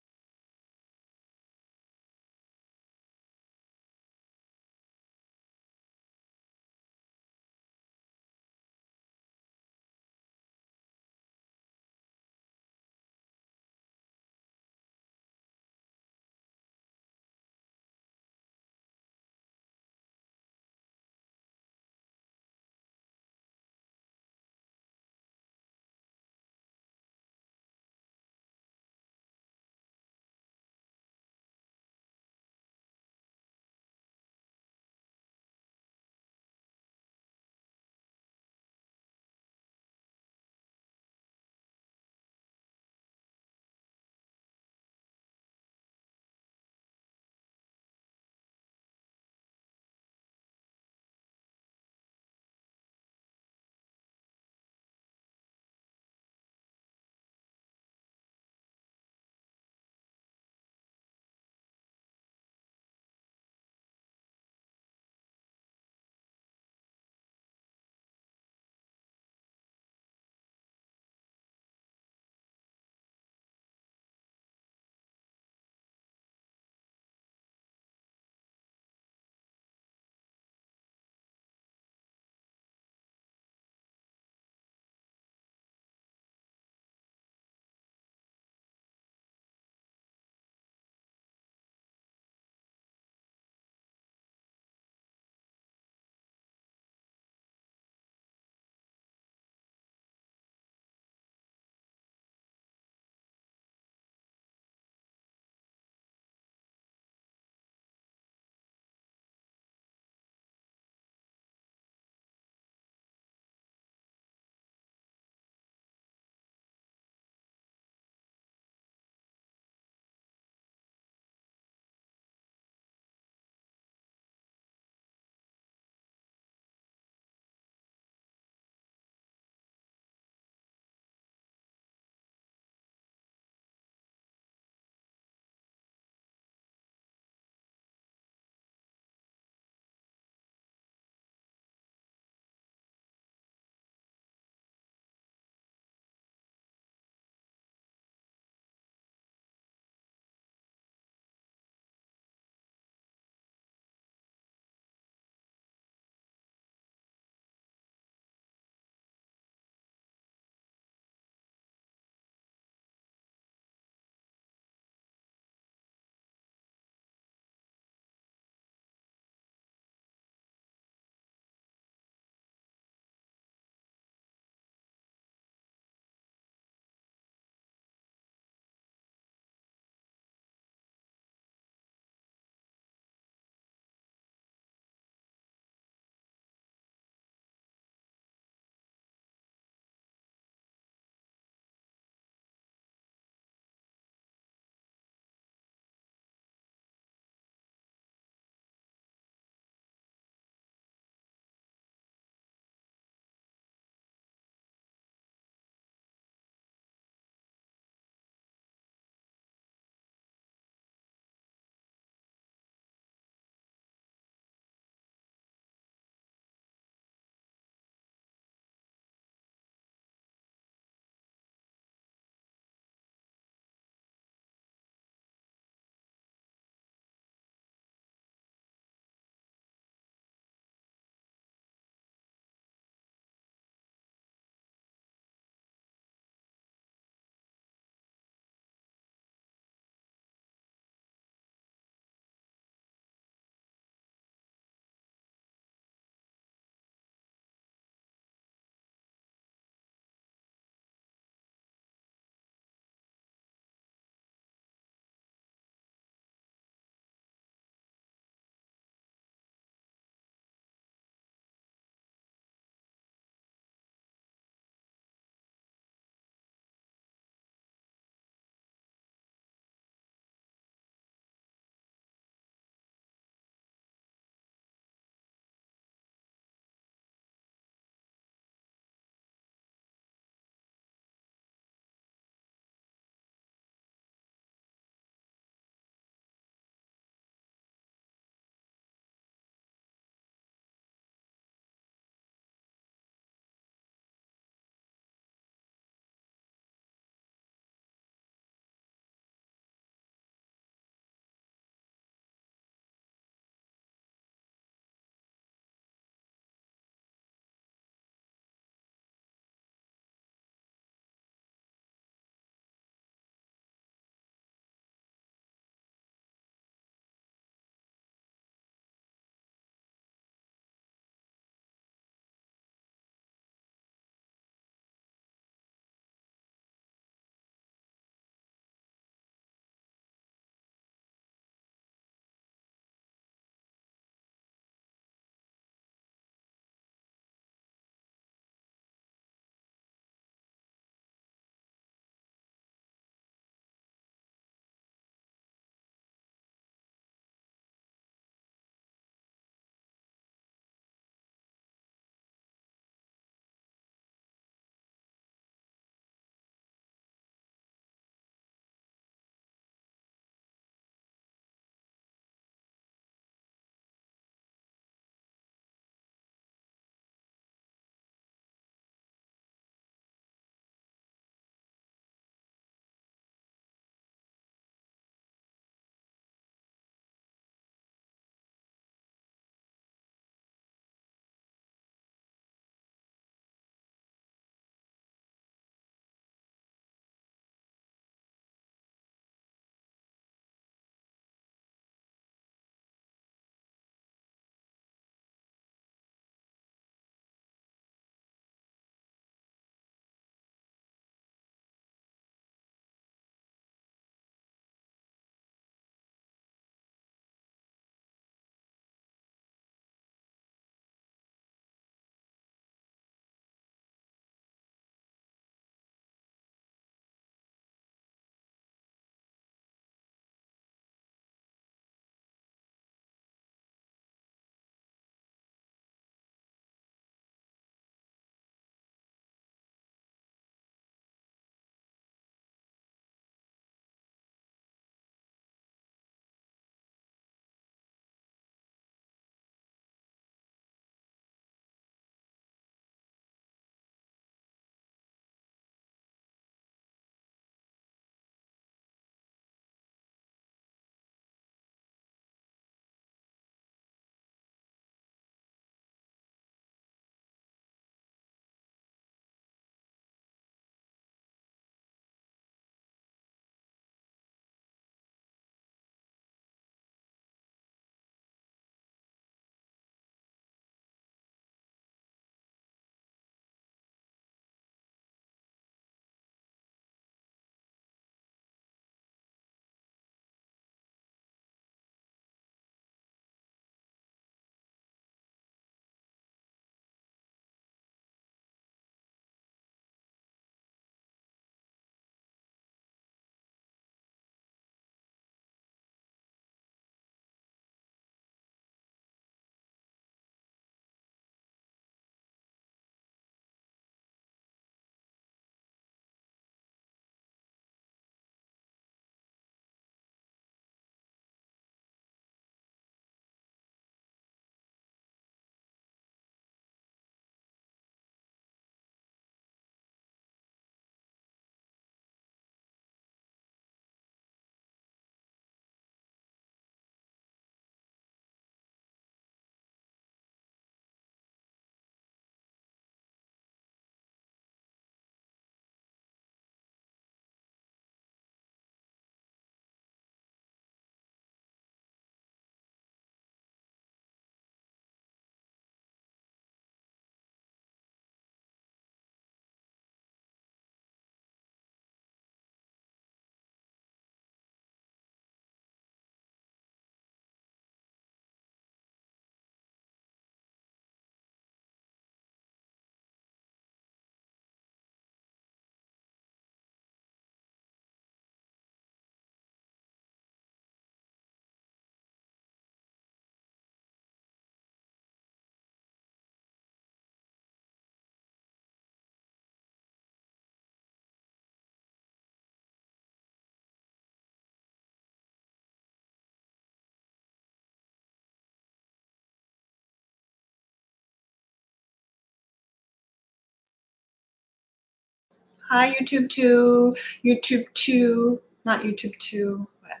Hi, YouTube 2, YouTube 2, not YouTube 2, whatever.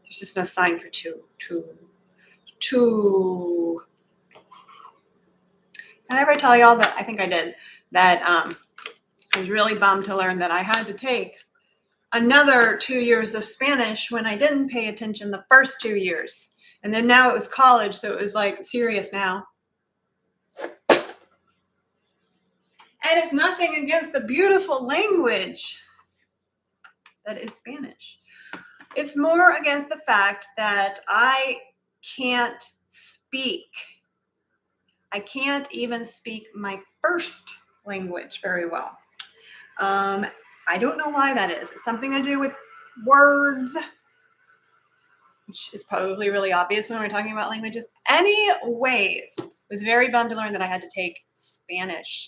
There's just no sign for 2. Did I ever tell y'all that? I think I did. That I was really bummed to learn that I had to take another 2 years of Spanish when I didn't pay attention the first 2 years. And then now it was college, so it was like serious now. And it's nothing against the beautiful language that is Spanish. It's more against the fact that I can't speak. I can't even speak my first language very well. I don't know why that is. It's something to do with words, which is probably really obvious when we're talking about languages. Anyways, I was very bummed to learn that I had to take Spanish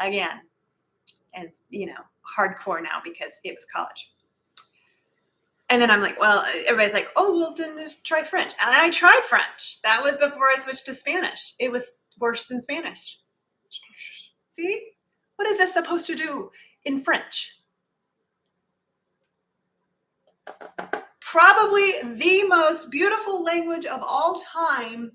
again. And, hardcore now because it was college. And then I'm like, well, everybody's like, oh, well, then just try French. And I tried French. That was before I switched to Spanish. It was worse than Spanish. See? What is this supposed to do in French? Probably the most beautiful language of all time,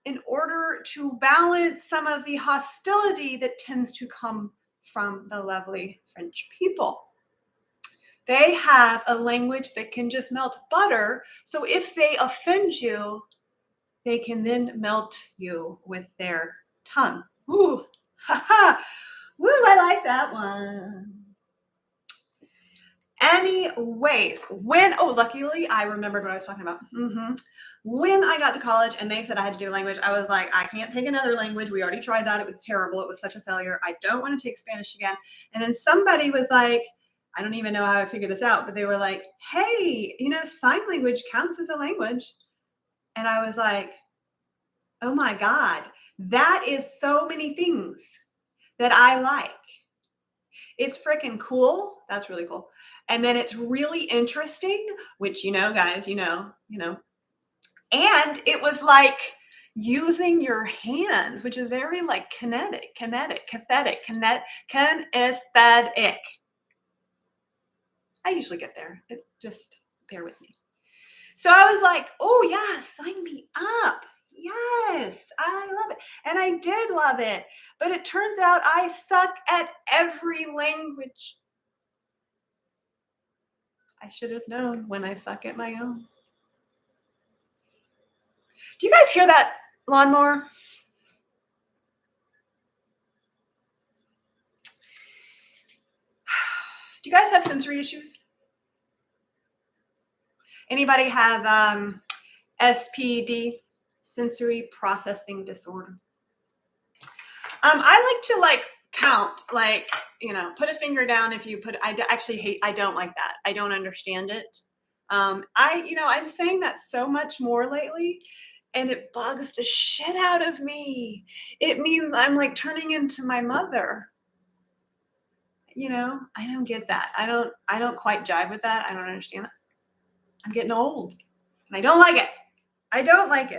in order to balance some of the hostility that tends to come from the lovely French people. They have a language that can just melt butter. So if they offend you, they can then melt you with their tongue. Ooh, ha ha. Woo, I like that one. Anyways, luckily I remembered what I was talking about. When I got to college and they said I had to do language, I was like, I can't take another language. We already tried that. It was terrible. It was such a failure. I don't want to take Spanish again. And then somebody was like, I don't even know how I figured this out, but they were like, hey, sign language counts as a language. And I was like, oh my God, that is so many things that I like. It's freaking cool. That's really cool. And then it's really interesting, which, guys, And it was like using your hands, which is very like kinesthetic. I usually get there. Just bear with me. So I was like, oh yeah, sign me up. Yes, I love it. And I did love it. But it turns out I suck at every language. I should have known when I suck at my own. Do you guys hear that lawnmower? Do you guys have sensory issues? Anybody have SPD, sensory processing disorder? I like to count, put a finger down if you put, I don't like that. I don't understand it. I'm saying that so much more lately, and it bugs the shit out of me. It means I'm like turning into my mother. I don't get that. I don't quite jive with that. I don't understand it. I'm getting old and I don't like it.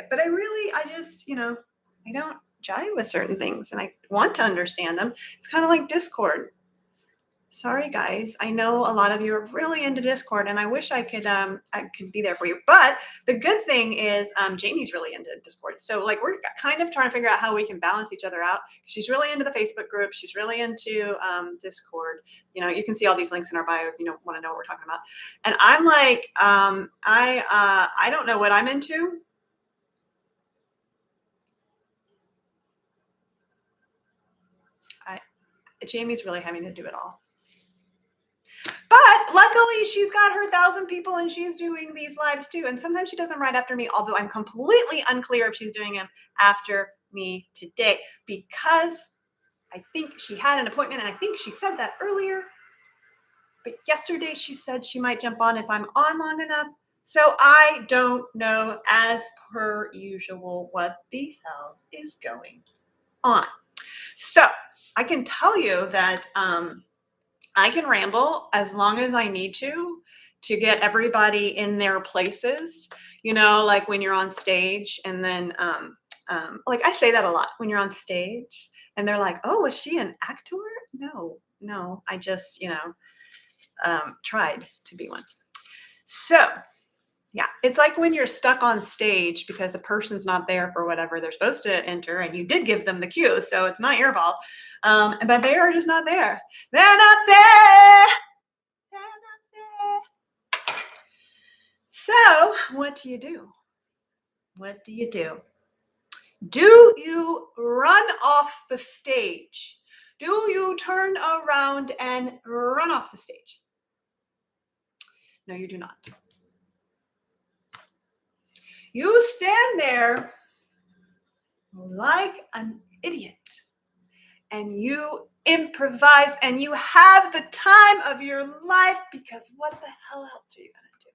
But I just, I don't jive with certain things and I want to understand them. It's kind of like Discord. Sorry guys, I know a lot of you are really into Discord and I wish I could be there for you. But the good thing is Jamie's really into Discord. So we're kind of trying to figure out how we can balance each other out. She's really into the Facebook group. She's really into Discord. You can see all these links in our bio if you want to know what we're talking about. And I'm like, I don't know what I'm into. Jamie's really having to do it all. But luckily, she's got her 1,000 people and she's doing these lives too. And sometimes she doesn't write after me, although I'm completely unclear if she's doing them after me today because I think she had an appointment and I think she said that earlier. But yesterday she said she might jump on if I'm on long enough. So I don't know, as per usual, what the hell is going on. So I can tell you that I can ramble as long as I need to get everybody in their places, like when you're on stage and then, I say that a lot when you're on stage and they're like, oh, was she an actor? No, no, I just, tried to be one. So yeah, it's like when you're stuck on stage because the person's not there for whatever they're supposed to enter, and you did give them the cue, so it's not your fault. But they are just not there. They're not there. They're not there. So what do you do? What do you do? Do you run off the stage? Do you turn around and run off the stage? No, you do not. You stand there like an idiot and you improvise and you have the time of your life, because what the hell else are you going to do?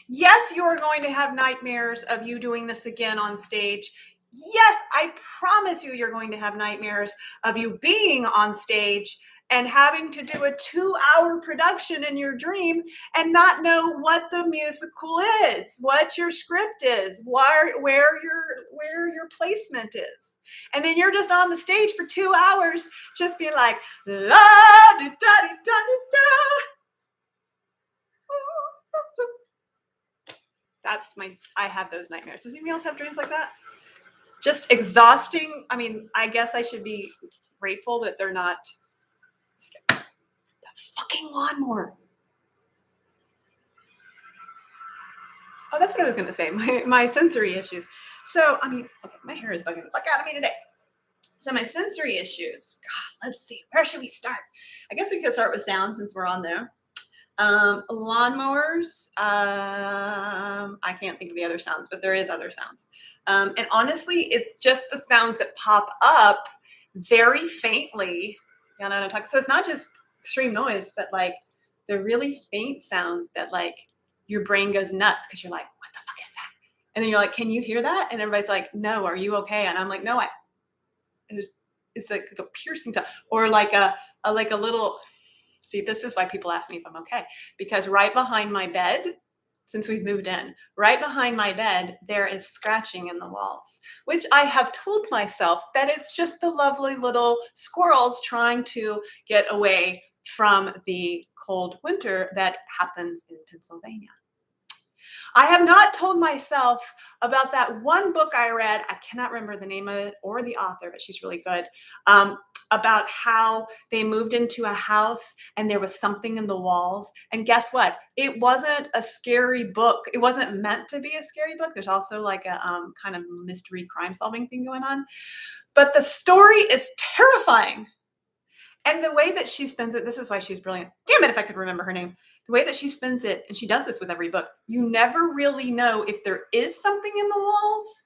Yes, you are going to have nightmares of you doing this again on stage. Yes, I promise you, you're going to have nightmares of you being on stage and having to do a 2-hour production in your dream and not know what the musical is, what your script is, where your placement is. And then you're just on the stage for 2 hours, just being like, la da da da da da. I have those nightmares. Does anybody else have dreams like that? Just exhausting. I mean, I guess I should be grateful that they're not. The fucking lawnmower. Oh, that's what I was going to say. My sensory issues. So, I mean, okay, my hair is bugging the fuck out of me today. So my sensory issues. God, let's see. Where should we start? I guess we could start with sound since we're on there. Lawnmowers. I can't think of the other sounds, but there is other sounds. And honestly, it's just the sounds that pop up very faintly. You know what I'm talking? So it's not just extreme noise, but like the really faint sounds that like your brain goes nuts because you're like, what the fuck is that? And then you're like, can you hear that? And everybody's like, no, are you okay? And I'm like, no, it's like a piercing sound, or like a little. See, this is why people ask me if I'm okay, because right behind my bed, since we've moved in, right behind my bed, there is scratching in the walls, which I have told myself that it's just the lovely little squirrels trying to get away from the cold winter that happens in Pennsylvania. I have not told myself about that one book I read. I cannot remember the name of it or the author, but she's really good. About how they moved into a house and there was something in the walls. And guess what? It wasn't a scary book. It wasn't meant to be a scary book. There's also like a kind of mystery crime solving thing going on. But the story is terrifying. And the way that she spins it, this is why she's brilliant. Damn it, if I could remember her name. The way that she spins it, and she does this with every book, you never really know if there is something in the walls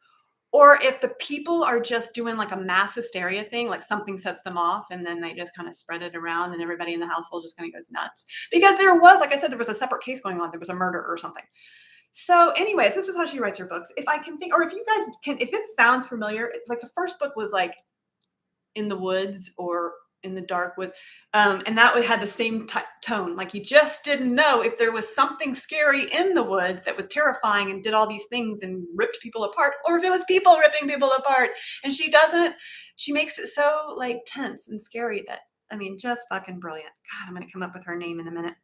or if the people are just doing like a mass hysteria thing, like something sets them off and then they just kind of spread it around and everybody in the household just kind of goes nuts. Because there was, like I said, there was a separate case going on. There was a murder or something. So anyways, this is how she writes her books. If I can think, or if you guys can, if it sounds familiar, like the first book was like In the Woods or In the Dark with, and that had the same tone. Like you just didn't know if there was something scary in the woods that was terrifying and did all these things and ripped people apart, or if it was people ripping people apart. And she makes it so like tense and scary that, I mean, just fucking brilliant. God, I'm going to come up with her name in a minute.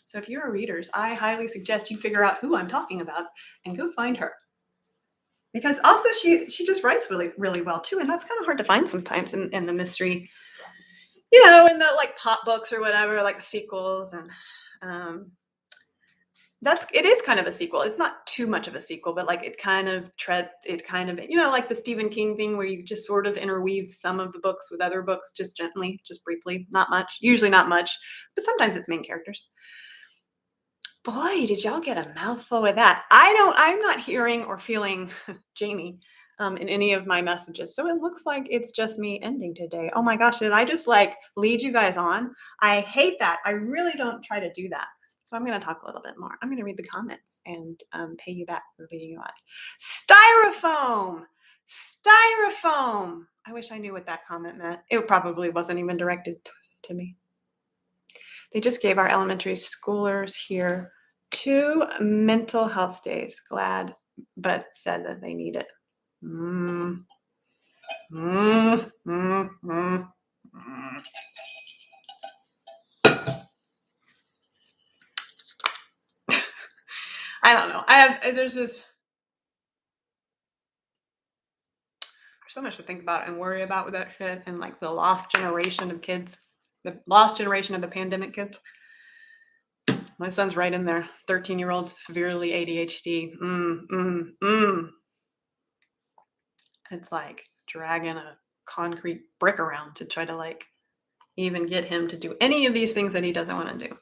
So if you're a readers, I highly suggest you figure out who I'm talking about and go find her. Because also she just writes really, really well too. And that's kind of hard to find sometimes in the mystery, in the like pop books or whatever, like the sequels. And it is kind of a sequel. It's not too much of a sequel, but like it kind of, like the Stephen King thing where you just sort of interweave some of the books with other books, just gently, just briefly, not much, usually not much, but sometimes it's main characters. Boy, did y'all get a mouthful with that. I'm not hearing or feeling Jamie in any of my messages. So it looks like it's just me ending today. Oh my gosh, did I just like lead you guys on? I hate that. I really don't try to do that. So I'm going to talk a little bit more. I'm going to read the comments and pay you back for leading you on. Styrofoam. Styrofoam. I wish I knew what that comment meant. It probably wasn't even directed to me. They just gave our elementary schoolers here 2 mental health days. Glad, but said that they need it. I don't know. There's just so much to think about and worry about with that shit, and like the lost generation of kids, the lost generation of the pandemic kids. My son's right in there, 13-year-old, severely ADHD. It's like dragging a concrete brick around to try to like even get him to do any of these things that he doesn't want to do.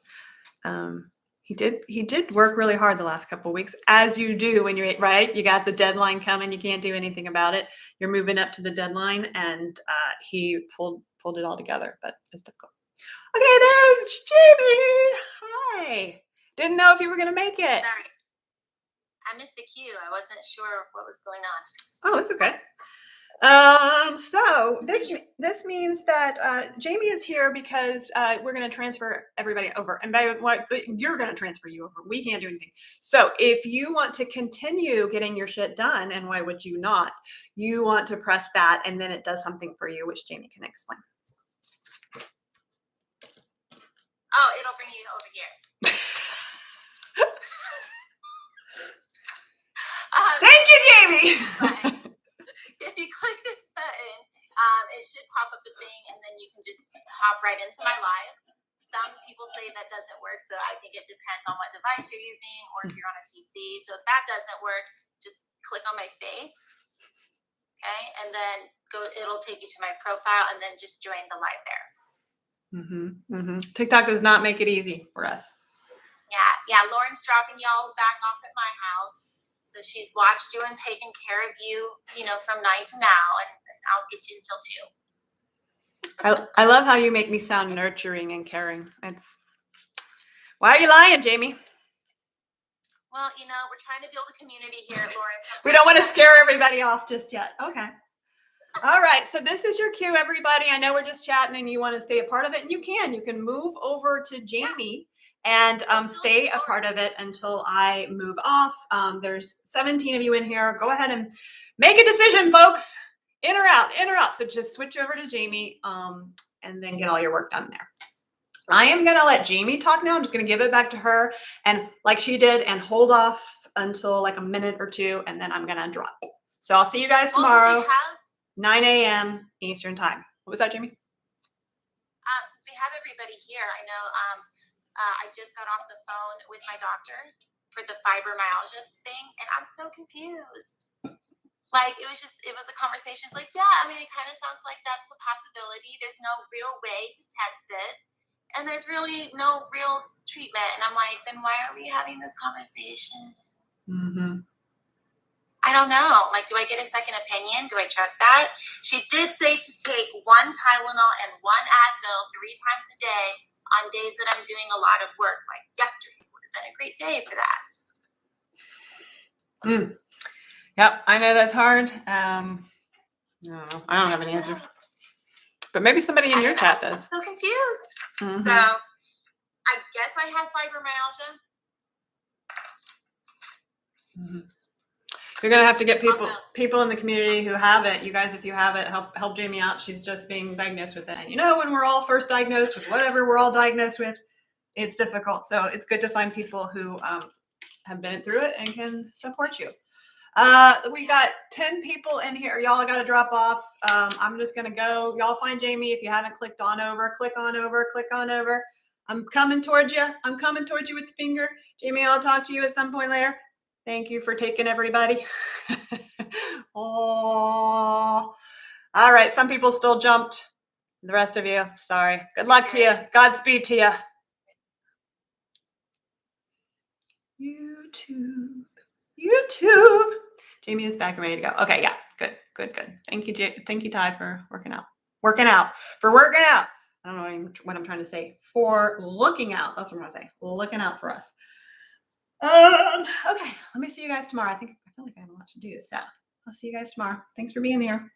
He did work really hard the last couple of weeks, as you do when you're right. You got the deadline coming. You can't do anything about it. You're moving up to the deadline, and he pulled it all together, but it's difficult. Okay, there's Jamie. Hi. Didn't know if you were gonna make it. Sorry, I missed the cue. I wasn't sure what was going on. Oh, it's okay. So this means that Jamie is here because we're going to transfer everybody over, and by what you're going to transfer you over. We can't do anything. So if you want to continue getting your shit done, and why would you not? You want to press that, and then it does something for you, which Jamie can explain. Oh, it'll bring you over here. Thank you, Jamie. If you click this button, it should pop up the thing, and then you can just hop right into my live. Some people say that doesn't work, so I think it depends on what device you're using, or if you're on a PC. So if that doesn't work, just click on my face, okay, and then it'll take you to my profile, and then just join the live there. TikTok does not make it easy for us. Yeah. Lauren's dropping y'all back off at my house. So she's watched you and taken care of you, from 9 to now, and I'll get you until 2. I love how you make me sound nurturing and caring. Why are you lying, Jamie? Well, we're trying to build a community here at Lauren. We don't want to scare everybody off just yet. Okay. All right. So this is your cue, everybody. I know we're just chatting and you want to stay a part of it. And you can move over to Jamie. And stay a part of it until I move off. There's 17 of you in here. Go ahead and make a decision, folks. In or out, in or out. So just switch over to Jamie and then get all your work done there. I am going to let Jamie talk now. I'm just going to give it back to her, and like she did, and hold off until like a minute or two, and then I'm going to drop. So I'll see you guys tomorrow, 9 a.m. Eastern time. What was that, Jamie? Since we have everybody here, I know I just got off the phone with my doctor for the fibromyalgia thing, and I'm so confused. Like, it was a conversation. It's like, yeah, I mean, it kind of sounds like that's a possibility. There's no real way to test this, and there's really no real treatment. And I'm like, then why are we having this conversation? I don't know. Like, do I get a second opinion? Do I trust that? She did say to take 1 Tylenol and 1 Advil 3 times a day on days that I'm doing a lot of work, like yesterday would have been a great day for that. Yep, I know that's hard. No, I don't have an answer. But maybe somebody in your chat does. I'm so confused. So I guess I have fibromyalgia. You're gonna have to get people in the community who have it. You guys, if you have it, help Jamie out. She's just being diagnosed with it. And when we're all first diagnosed with whatever we're all diagnosed with, it's difficult. So it's good to find people who have been through it and can support you. We got 10 people in here. Y'all got to drop off. I'm just gonna go. Y'all find Jamie. If you haven't clicked on over, click on over. I'm coming towards you. with the finger. Jamie, I'll talk to you at some point later. Thank you for taking everybody. Oh, all right. Some people still jumped. The rest of you, sorry. Good luck to you. Godspeed to you. YouTube. Jamie is back and ready to go. Okay, yeah, good. Thank you, Ty, for working out. I don't know what I'm trying to say. For looking out. That's what I'm going to say. Looking out for us. Okay, let me see you guys tomorrow. I feel like I have a lot to do. So I'll see you guys tomorrow. Thanks for being here.